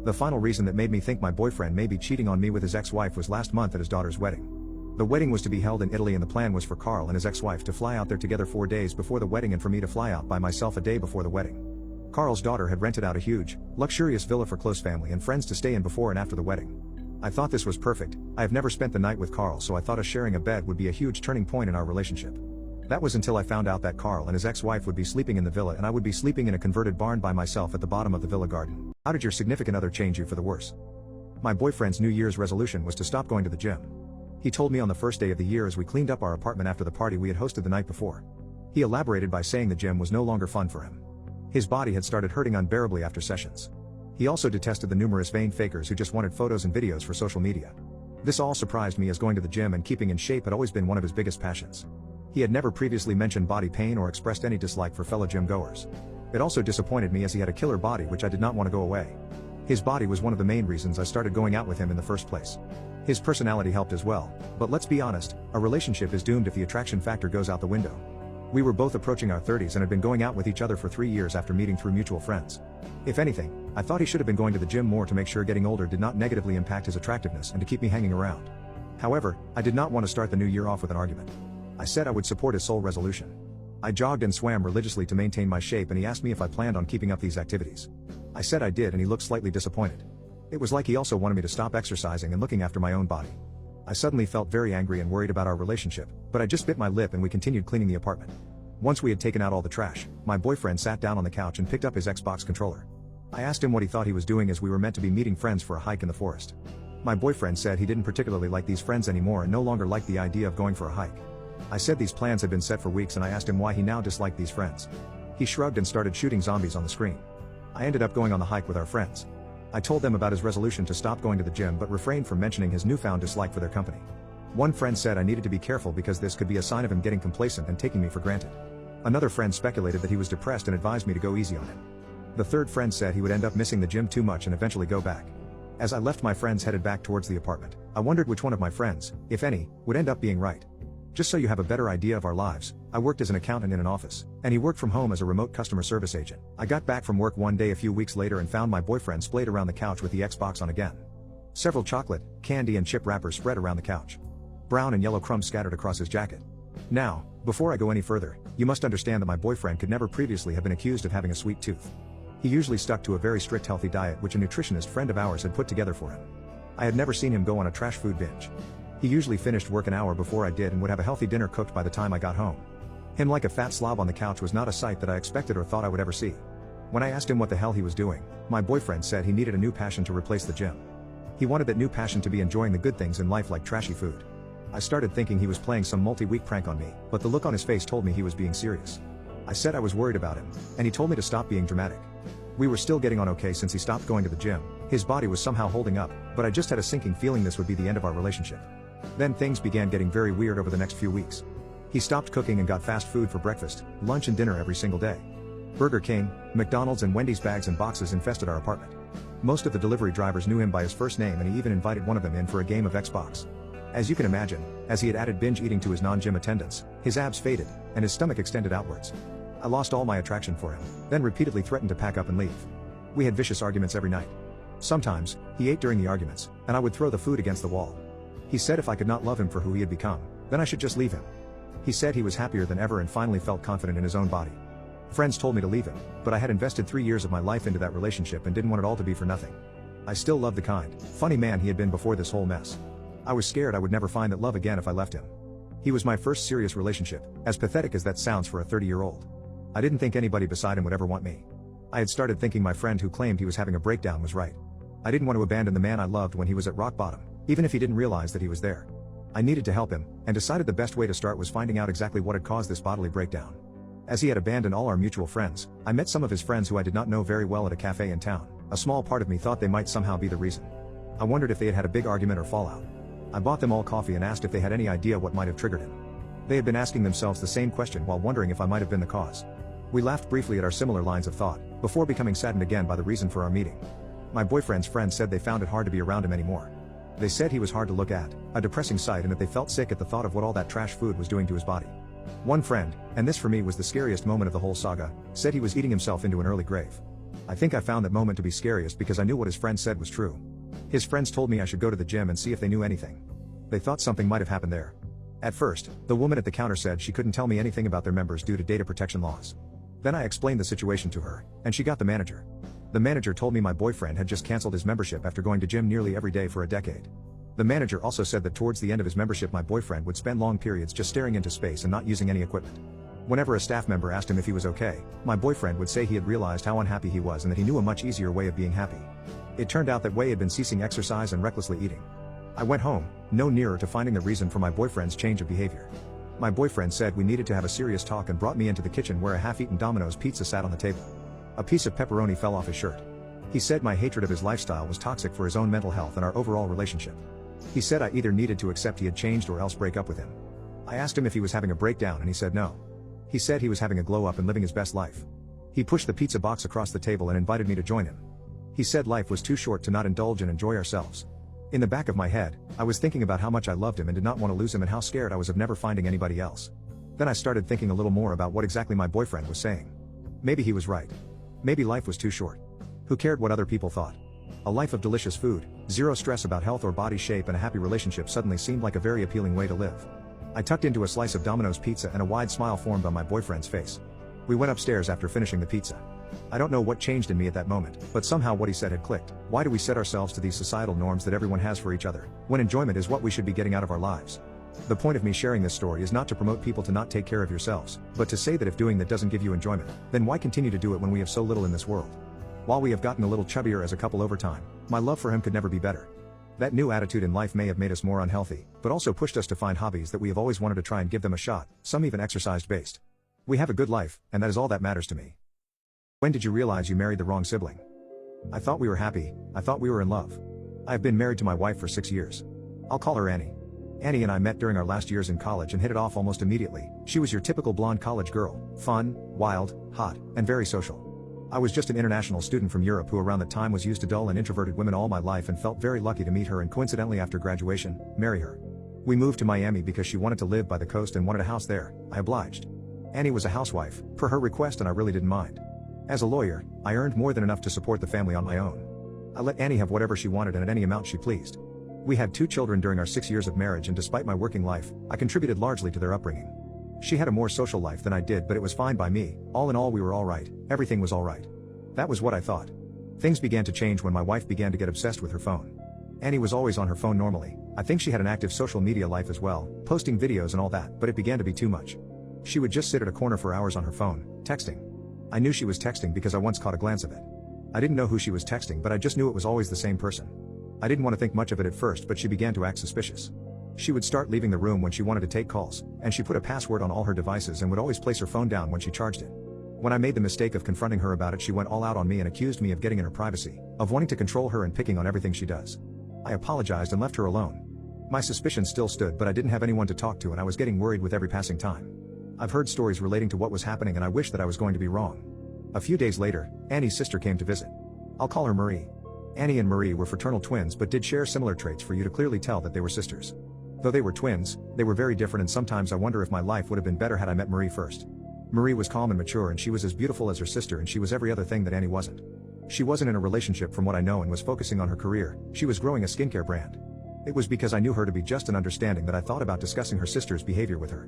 The final reason that made me think my boyfriend may be cheating on me with his ex-wife was last month at his daughter's wedding. The wedding was to be held in Italy, and the plan was for Carl and his ex-wife to fly out there together 4 days before the wedding and for me to fly out by myself a day before the wedding. Carl's daughter had rented out a huge, luxurious villa for close family and friends to stay in before and after the wedding. I thought this was perfect. I have never spent the night with Carl, so I thought us sharing a bed would be a huge turning point in our relationship. That was until I found out that Carl and his ex-wife would be sleeping in the villa and I would be sleeping in a converted barn by myself at the bottom of the villa garden. How did your significant other change you for the worse? My boyfriend's New Year's resolution was to stop going to the gym. He told me on the first day of the year as we cleaned up our apartment after the party we had hosted the night before. He elaborated by saying the gym was no longer fun for him. His body had started hurting unbearably after sessions. He also detested the numerous vain fakers who just wanted photos and videos for social media. This all surprised me, as going to the gym and keeping in shape had always been one of his biggest passions. He had never previously mentioned body pain or expressed any dislike for fellow gym goers. It also disappointed me, as he had a killer body which I did not want to go away. His body was one of the main reasons I started going out with him in the first place. His personality helped as well, but let's be honest, a relationship is doomed if the attraction factor goes out the window. We were both approaching our 30s and had been going out with each other for 3 years after meeting through mutual friends. If anything, I thought he should have been going to the gym more to make sure getting older did not negatively impact his attractiveness and to keep me hanging around. However, I did not want to start the new year off with an argument. I said I would support his sole resolution. I jogged and swam religiously to maintain my shape, and he asked me if I planned on keeping up these activities. I said I did, and he looked slightly disappointed. It was like he also wanted me to stop exercising and looking after my own body. I suddenly felt very angry and worried about our relationship, but I just bit my lip and we continued cleaning the apartment. Once we had taken out all the trash, my boyfriend sat down on the couch and picked up his Xbox controller. I asked him what he thought he was doing, as we were meant to be meeting friends for a hike in the forest. My boyfriend said he didn't particularly like these friends anymore and no longer liked the idea of going for a hike. I said these plans had been set for weeks, and I asked him why he now disliked these friends. He shrugged and started shooting zombies on the screen. I ended up going on the hike with our friends. I told them about his resolution to stop going to the gym, but refrained from mentioning his newfound dislike for their company. One friend said I needed to be careful because this could be a sign of him getting complacent and taking me for granted. Another friend speculated that he was depressed and advised me to go easy on him. The third friend said he would end up missing the gym too much and eventually go back. As I left, my friends headed back towards the apartment. I wondered which one of my friends, if any, would end up being right. Just so you have a better idea of our lives, I worked as an accountant in an office, and he worked from home as a remote customer service agent. I got back from work one day a few weeks later and found my boyfriend splayed around the couch with the Xbox on again. Several chocolate, candy and chip wrappers spread around the couch. Brown and yellow crumbs scattered across his jacket. Now, before I go any further, you must understand that my boyfriend could never previously have been accused of having a sweet tooth. He usually stuck to a very strict healthy diet which a nutritionist friend of ours had put together for him. I had never seen him go on a trash food binge. He usually finished work an hour before I did and would have a healthy dinner cooked by the time I got home. Him like a fat slob on the couch was not a sight that I expected or thought I would ever see. When I asked him what the hell he was doing, my boyfriend said he needed a new passion to replace the gym. He wanted that new passion to be enjoying the good things in life like trashy food. I started thinking he was playing some multi-week prank on me, but the look on his face told me he was being serious. I said I was worried about him, and he told me to stop being dramatic. We were still getting on okay since he stopped going to the gym. His body was somehow holding up, but I just had a sinking feeling this would be the end of our relationship. Then things began getting very weird over the next few weeks. He stopped cooking and got fast food for breakfast, lunch and dinner every single day. Burger King, McDonald's and Wendy's bags and boxes infested our apartment. Most of the delivery drivers knew him by his first name, and he even invited one of them in for a game of Xbox. As you can imagine, as he had added binge eating to his non-gym attendance, his abs faded, and his stomach extended outwards. I lost all my attraction for him, then repeatedly threatened to pack up and leave. We had vicious arguments every night. Sometimes, he ate during the arguments, and I would throw the food against the wall. He said if I could not love him for who he had become, then I should just leave him. He said he was happier than ever and finally felt confident in his own body. Friends told me to leave him, but I had invested 3 years of my life into that relationship and didn't want it all to be for nothing. I still loved the kind, funny man he had been before this whole mess. I was scared I would never find that love again if I left him. He was my first serious relationship, as pathetic as that sounds for a 30-year-old. I didn't think anybody beside him would ever want me. I had started thinking my friend who claimed he was having a breakdown was right. I didn't want to abandon the man I loved when he was at rock bottom, even if he didn't realize that he was there. I needed to help him, and decided the best way to start was finding out exactly what had caused this bodily breakdown. As he had abandoned all our mutual friends, I met some of his friends who I did not know very well at a cafe in town. A small part of me thought they might somehow be the reason. I wondered if they had had a big argument or fallout. I bought them all coffee and asked if they had any idea what might have triggered him. They had been asking themselves the same question while wondering if I might have been the cause. We laughed briefly at our similar lines of thought, before becoming saddened again by the reason for our meeting. My boyfriend's friends said they found it hard to be around him anymore. They said he was hard to look at, a depressing sight, and that they felt sick at the thought of what all that trash food was doing to his body. One friend, and this for me was the scariest moment of the whole saga, said he was eating himself into an early grave. I think I found that moment to be scariest because I knew what his friend said was true. His friends told me I should go to the gym and see if they knew anything. They thought something might have happened there. At first, the woman at the counter said she couldn't tell me anything about their members due to data protection laws. Then I explained the situation to her, and she got the manager. The manager told me my boyfriend had just canceled his membership after going to gym nearly every day for a decade. The manager also said that towards the end of his membership my boyfriend would spend long periods just staring into space and not using any equipment. Whenever a staff member asked him if he was okay, my boyfriend would say he had realized how unhappy he was and that he knew a much easier way of being happy. It turned out that Wei had been ceasing exercise and recklessly eating. I went home, no nearer to finding the reason for my boyfriend's change of behavior. My boyfriend said we needed to have a serious talk and brought me into the kitchen where a half-eaten Domino's pizza sat on the table. A piece of pepperoni fell off his shirt. He said my hatred of his lifestyle was toxic for his own mental health and our overall relationship. He said I either needed to accept he had changed or else break up with him. I asked him if he was having a breakdown and he said no. He said he was having a glow up and living his best life. He pushed the pizza box across the table and invited me to join him. He said life was too short to not indulge and enjoy ourselves. In the back of my head, I was thinking about how much I loved him and did not want to lose him and how scared I was of never finding anybody else. Then I started thinking a little more about what exactly my boyfriend was saying. Maybe he was right. Maybe life was too short. Who cared what other people thought? A life of delicious food, zero stress about health or body shape, and a happy relationship suddenly seemed like a very appealing way to live. I tucked into a slice of Domino's pizza and a wide smile formed on my boyfriend's face. We went upstairs after finishing the pizza. I don't know what changed in me at that moment, but somehow what he said had clicked. Why do we set ourselves to these societal norms that everyone has for each other, when enjoyment is what we should be getting out of our lives? The point of me sharing this story is not to promote people to not take care of yourselves, but to say that if doing that doesn't give you enjoyment, then why continue to do it when we have so little in this world? While we have gotten a little chubbier as a couple over time, my love for him could never be better. That new attitude in life may have made us more unhealthy, but also pushed us to find hobbies that we have always wanted to try and give them a shot, some even exercise-based. We have a good life, and that is all that matters to me. When did you realize you married the wrong sibling? I thought we were happy, I thought we were in love. I have been married to my wife for 6 years. I'll call her Annie. Annie and I met during our last years in college and hit it off almost immediately. She was your typical blonde college girl, fun, wild, hot, and very social. I was just an international student from Europe who around that time was used to dull and introverted women all my life and felt very lucky to meet her and coincidentally after graduation, marry her. We moved to Miami because she wanted to live by the coast and wanted a house there. I obliged. Annie was a housewife, per her request, and I really didn't mind. As a lawyer, I earned more than enough to support the family on my own. I let Annie have whatever she wanted and at any amount she pleased. We had 2 children during our 6 years of marriage, and despite my working life, I contributed largely to their upbringing. She had a more social life than I did, but it was fine by me. All in all, we were all right. Everything was all right. That was what I thought. Things began to change when my wife began to get obsessed with her phone. Annie was always on her phone normally. I think she had an active social media life as well, posting videos and all that, but it began to be too much. She would just sit at a corner for hours on her phone, texting. I knew she was texting because I once caught a glance of it. I didn't know who she was texting, but I just knew it was always the same person. I didn't want to think much of it at first, but she began to act suspicious. She would start leaving the room when she wanted to take calls, and she put a password on all her devices and would always place her phone down when she charged it. When I made the mistake of confronting her about it, she went all out on me and accused me of getting in her privacy, of wanting to control her and picking on everything she does. I apologized and left her alone. My suspicions still stood, but I didn't have anyone to talk to and I was getting worried with every passing time. I've heard stories relating to what was happening and I wished that I was going to be wrong. A few days later, Annie's sister came to visit. I'll call her Marie. Annie and Marie were fraternal twins but did share similar traits for you to clearly tell that they were sisters. Though they were twins, they were very different, and sometimes I wonder if my life would have been better had I met Marie first. Marie was calm and mature, and she was as beautiful as her sister, and she was every other thing that Annie wasn't. She wasn't in a relationship from what I know and was focusing on her career. She was growing a skincare brand. It was because I knew her to be just and understanding that I thought about discussing her sister's behavior with her.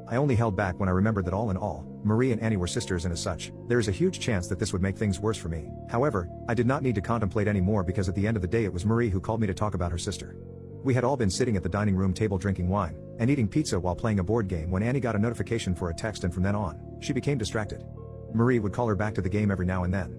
I only held back when I remembered that all in all, Marie and Annie were sisters, and as such, there is a huge chance that this would make things worse for me. However, I did not need to contemplate any more because at the end of the day it was Marie who called me to talk about her sister. We had all been sitting at the dining room table drinking wine and eating pizza while playing a board game when Annie got a notification for a text, and from then on, she became distracted. Marie would call her back to the game every now and then.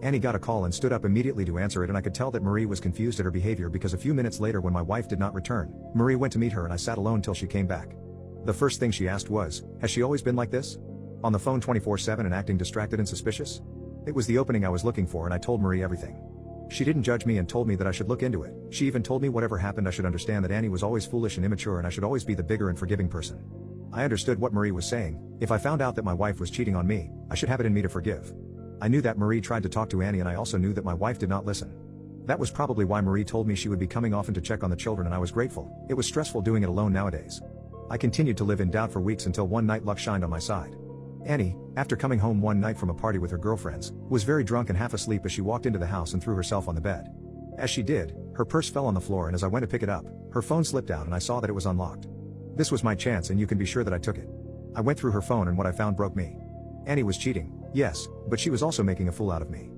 Annie got a call and stood up immediately to answer it, and I could tell that Marie was confused at her behavior because a few minutes later, when my wife did not return, Marie went to meet her and I sat alone till she came back. The first thing she asked was, "Has she always been like this? On the phone 24/7 and acting distracted and suspicious?" It was the opening I was looking for, and I told Marie everything. She didn't judge me and told me that I should look into it. She even told me whatever happened I should understand that Annie was always foolish and immature and I should always be the bigger and forgiving person. I understood what Marie was saying. If I found out that my wife was cheating on me, I should have it in me to forgive. I knew that Marie tried to talk to Annie, and I also knew that my wife did not listen. That was probably why Marie told me she would be coming often to check on the children, and I was grateful. It was stressful doing it alone nowadays. I continued to live in doubt for weeks until one night luck shined on my side. Annie, after coming home one night from a party with her girlfriends, was very drunk and half asleep as she walked into the house and threw herself on the bed. As she did, her purse fell on the floor, and as I went to pick it up, her phone slipped out and I saw that it was unlocked. This was my chance, and you can be sure that I took it. I went through her phone and what I found broke me. Annie was cheating, yes, but she was also making a fool out of me.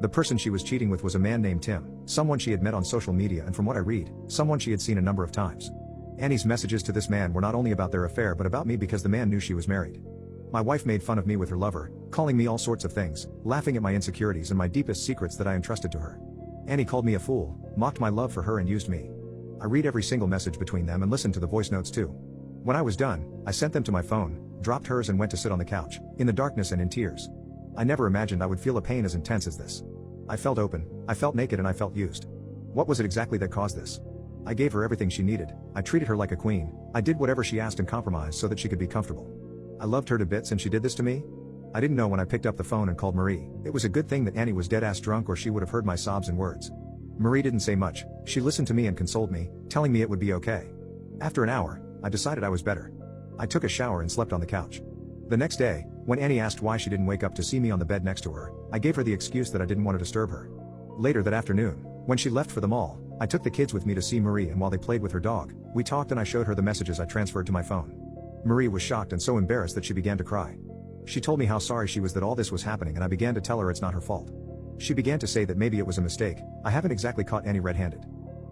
The person she was cheating with was a man named Tim, someone she had met on social media, and from what I read, someone she had seen a number of times. Annie's messages to this man were not only about their affair but about me because the man knew she was married. My wife made fun of me with her lover, calling me all sorts of things, laughing at my insecurities and my deepest secrets that I entrusted to her. Annie called me a fool, mocked my love for her, and used me. I read every single message between them and listened to the voice notes too. When I was done, I sent them to my phone, dropped hers and went to sit on the couch, in the darkness and in tears. I never imagined I would feel a pain as intense as this. I felt open, I felt naked, and I felt used. What was it exactly that caused this? I gave her everything she needed, I treated her like a queen, I did whatever she asked and compromised so that she could be comfortable. I loved her to bits and she did this to me? I didn't know when I picked up the phone and called Marie. It was a good thing that Annie was dead-ass drunk, or she would have heard my sobs and words. Marie didn't say much, she listened to me and consoled me, telling me it would be okay. After an hour, I decided I was better. I took a shower and slept on the couch. The next day, when Annie asked why she didn't wake up to see me on the bed next to her, I gave her the excuse that I didn't want to disturb her. Later that afternoon, when she left for the mall, I took the kids with me to see Marie, and while they played with her dog, we talked and I showed her the messages I transferred to my phone. Marie was shocked and so embarrassed that she began to cry. She told me how sorry she was that all this was happening, and I began to tell her it's not her fault. She began to say that maybe it was a mistake. I haven't exactly caught Annie red-handed.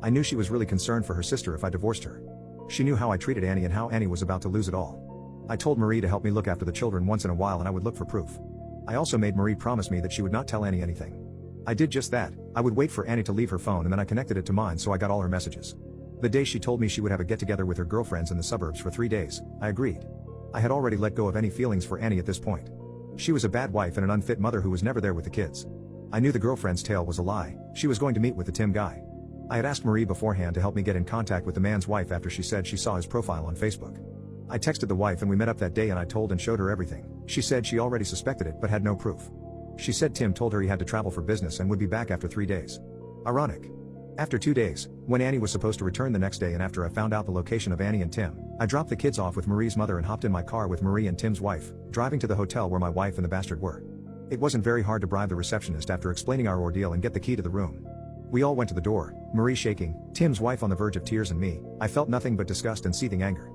I knew she was really concerned for her sister if I divorced her. She knew how I treated Annie and how Annie was about to lose it all. I told Marie to help me look after the children once in a while and I would look for proof. I also made Marie promise me that she would not tell Annie anything. I did just that. I would wait for Annie to leave her phone and then I connected it to mine so I got all her messages. The day she told me she would have a get-together with her girlfriends in the suburbs for 3 days, I agreed. I had already let go of any feelings for Annie at this point. She was a bad wife and an unfit mother who was never there with the kids. I knew the girlfriend's tale was a lie. She was going to meet with the Tim guy. I had asked Marie beforehand to help me get in contact with the man's wife after she said she saw his profile on Facebook. I texted the wife and we met up that day and I told and showed her everything. She said she already suspected it but had no proof. She said Tim told her he had to travel for business and would be back after 3 days. Ironic. After 2 days, when Annie was supposed to return the next day and after I found out the location of Annie and Tim, I dropped the kids off with Marie's mother and hopped in my car with Marie and Tim's wife, driving to the hotel where my wife and the bastard were. It wasn't very hard to bribe the receptionist after explaining our ordeal and get the key to the room. We all went to the door, Marie shaking, Tim's wife on the verge of tears and me. I felt nothing but disgust and seething anger.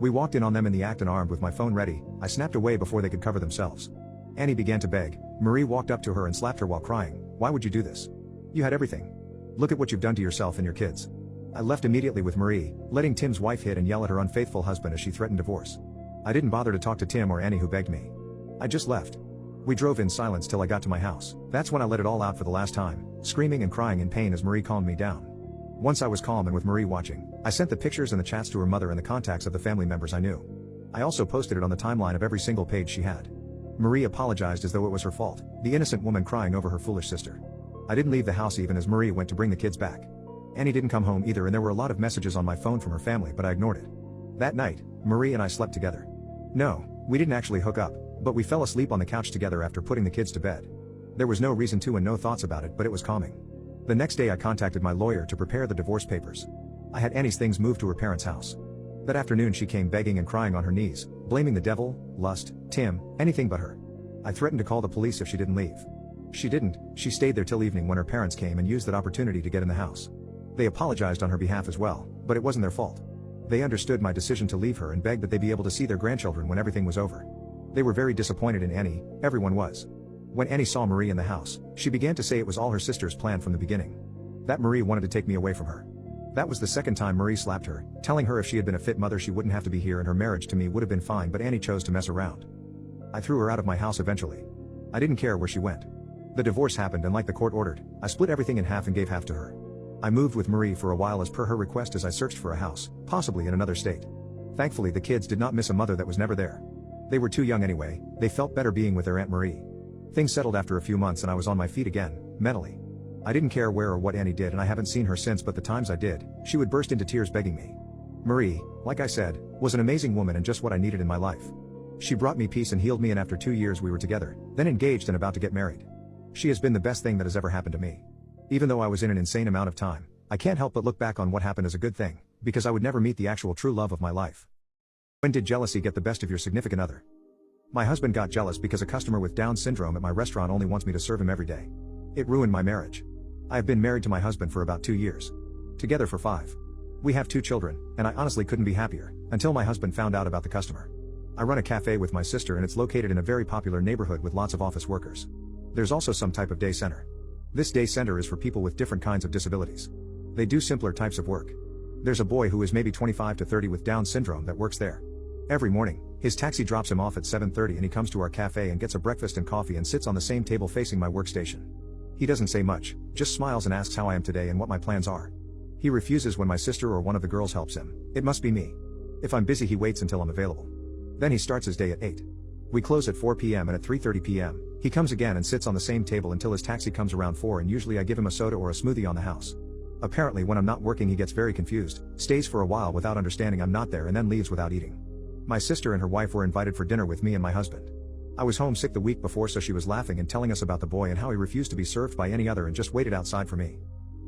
We walked in on them in the act and armed with my phone ready, I snapped away before they could cover themselves. Annie began to beg. Marie walked up to her and slapped her while crying. Why would you do this? You had everything. Look at what you've done to yourself and your kids. I left immediately with Marie, letting Tim's wife hit and yell at her unfaithful husband as she threatened divorce. I didn't bother to talk to Tim or Annie who begged me. I just left. We drove in silence till I got to my house. That's when I let it all out for the last time, screaming and crying in pain as Marie calmed me down. Once I was calm and with Marie watching, I sent the pictures and the chats to her mother and the contacts of the family members I knew. I also posted it on the timeline of every single page she had. Marie apologized as though it was her fault, the innocent woman crying over her foolish sister. I didn't leave the house even as Marie went to bring the kids back. Annie didn't come home either and there were a lot of messages on my phone from her family but I ignored it. That night, Marie and I slept together. No, we didn't actually hook up, but we fell asleep on the couch together after putting the kids to bed. There was no reason to and no thoughts about it but it was calming. The next day I contacted my lawyer to prepare the divorce papers. I had Annie's things moved to her parents' house. That afternoon she came begging and crying on her knees, blaming the devil, lust, Tim, anything but her. I threatened to call the police if she didn't leave. She didn't. She stayed there till evening when her parents came and used that opportunity to get in the house. They apologized on her behalf as well, but it wasn't their fault. They understood my decision to leave her and begged that they be able to see their grandchildren when everything was over. They were very disappointed in Annie, everyone was. When Annie saw Marie in the house, she began to say it was all her sister's plan from the beginning. That Marie wanted to take me away from her. That was the second time Marie slapped her, telling her if she had been a fit mother she wouldn't have to be here and her marriage to me would have been fine, but Annie chose to mess around. I threw her out of my house eventually. I didn't care where she went. The divorce happened and like the court ordered, I split everything in half and gave half to her. I moved with Marie for a while as per her request as I searched for a house, possibly in another state. Thankfully the kids did not miss a mother that was never there. They were too young anyway, they felt better being with their Aunt Marie. Things settled after a few months and I was on my feet again, mentally. I didn't care where or what Annie did and I haven't seen her since, but the times I did, she would burst into tears begging me. Marie, like I said, was an amazing woman and just what I needed in my life. She brought me peace and healed me, and after 2 years we were together, then engaged and about to get married. She has been the best thing that has ever happened to me. Even though I was in an insane amount of time, I can't help but look back on what happened as a good thing, because I would never meet the actual true love of my life. When did jealousy get the best of your significant other? My husband got jealous because a customer with Down syndrome at my restaurant only wants me to serve him every day. It ruined my marriage. I have been married to my husband for about 2 years. Together for 5. We have 2 children, and I honestly couldn't be happier, until my husband found out about the customer. I run a cafe with my sister and it's located in a very popular neighborhood with lots of office workers. There's also some type of day center. This day center is for people with different kinds of disabilities. They do simpler types of work. There's a boy who is maybe 25 to 30 with Down syndrome that works there. Every morning, his taxi drops him off at 7:30 and he comes to our cafe and gets a breakfast and coffee and sits on the same table facing my workstation. He doesn't say much, just smiles and asks how I am today and what my plans are. He refuses when my sister or one of the girls helps him. It must be me. If I'm busy he waits until I'm available. Then he starts his day at 8. We close at 4 p.m. and at 3:30 p.m., he comes again and sits on the same table until his taxi comes around 4, and usually I give him a soda or a smoothie on the house. Apparently when I'm not working he gets very confused, stays for a while without understanding I'm not there and then leaves without eating. My sister and her wife were invited for dinner with me and my husband. I was homesick the week before so she was laughing and telling us about the boy and how he refused to be served by any other and just waited outside for me.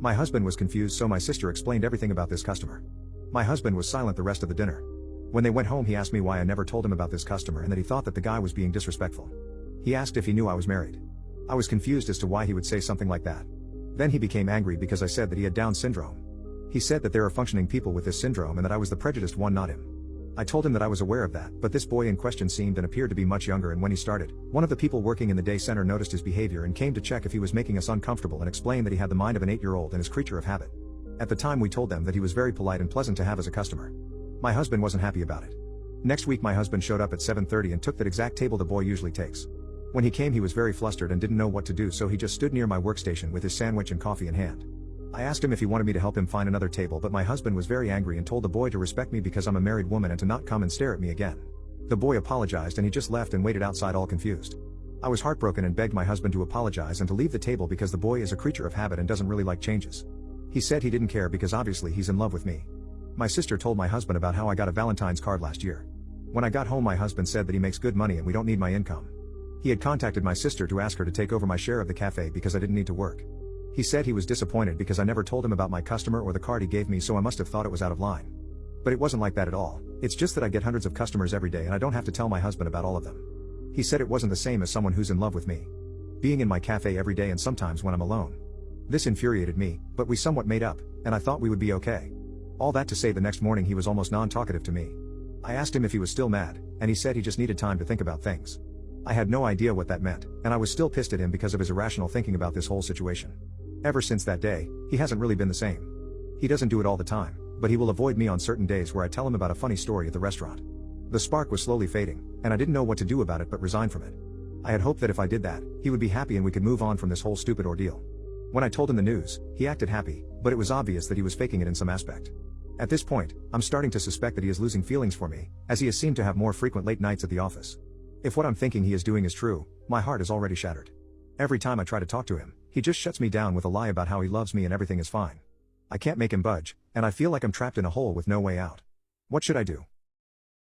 My husband was confused so my sister explained everything about this customer. My husband was silent the rest of the dinner. When they went home he asked me why I never told him about this customer and that he thought that the guy was being disrespectful. He asked if he knew I was married. I was confused as to why he would say something like that. Then he became angry because I said that he had Down syndrome. He said that there are functioning people with this syndrome and that I was the prejudiced one, not him. I told him that I was aware of that, but this boy in question seemed and appeared to be much younger, and when he started, one of the people working in the day center noticed his behavior and came to check if he was making us uncomfortable and explained that he had the mind of an 8-year-old and is creature of habit. At the time we told them that he was very polite and pleasant to have as a customer. My husband wasn't happy about it. Next week my husband showed up at 7:30 and took that exact table the boy usually takes. When he came he was very flustered and didn't know what to do, so he just stood near my workstation with his sandwich and coffee in hand. I asked him if he wanted me to help him find another table, but my husband was very angry and told the boy to respect me because I'm a married woman and to not come and stare at me again. The boy apologized and he just left and waited outside all confused. I was heartbroken and begged my husband to apologize and to leave the table because the boy is a creature of habit and doesn't really like changes. He said he didn't care because obviously he's in love with me. My sister told my husband about how I got a Valentine's card last year. When I got home my husband said that he makes good money and we don't need my income. He had contacted my sister to ask her to take over my share of the cafe because I didn't need to work. He said he was disappointed because I never told him about my customer or the card he gave me, so I must have thought it was out of line. But it wasn't like that at all. It's just that I get hundreds of customers every day and I don't have to tell my husband about all of them. He said it wasn't the same as someone who's in love with me. Being in my cafe every day and sometimes when I'm alone. This infuriated me, but we somewhat made up, and I thought we would be okay. All that to say the next morning he was almost non-talkative to me. I asked him if he was still mad, and he said he just needed time to think about things. I had no idea what that meant, and I was still pissed at him because of his irrational thinking about this whole situation. Ever since that day, he hasn't really been the same. He doesn't do it all the time, but he will avoid me on certain days where I tell him about a funny story at the restaurant. The spark was slowly fading, and I didn't know what to do about it but resign from it. I had hoped that if I did that, he would be happy and we could move on from this whole stupid ordeal. When I told him the news, he acted happy, but it was obvious that he was faking it in some aspect. At this point, I'm starting to suspect that he is losing feelings for me, as he has seemed to have more frequent late nights at the office. If what I'm thinking he is doing is true, my heart is already shattered. Every time I try to talk to him, he just shuts me down with a lie about how he loves me and everything is fine. I can't make him budge, and I feel like I'm trapped in a hole with no way out. What should I do?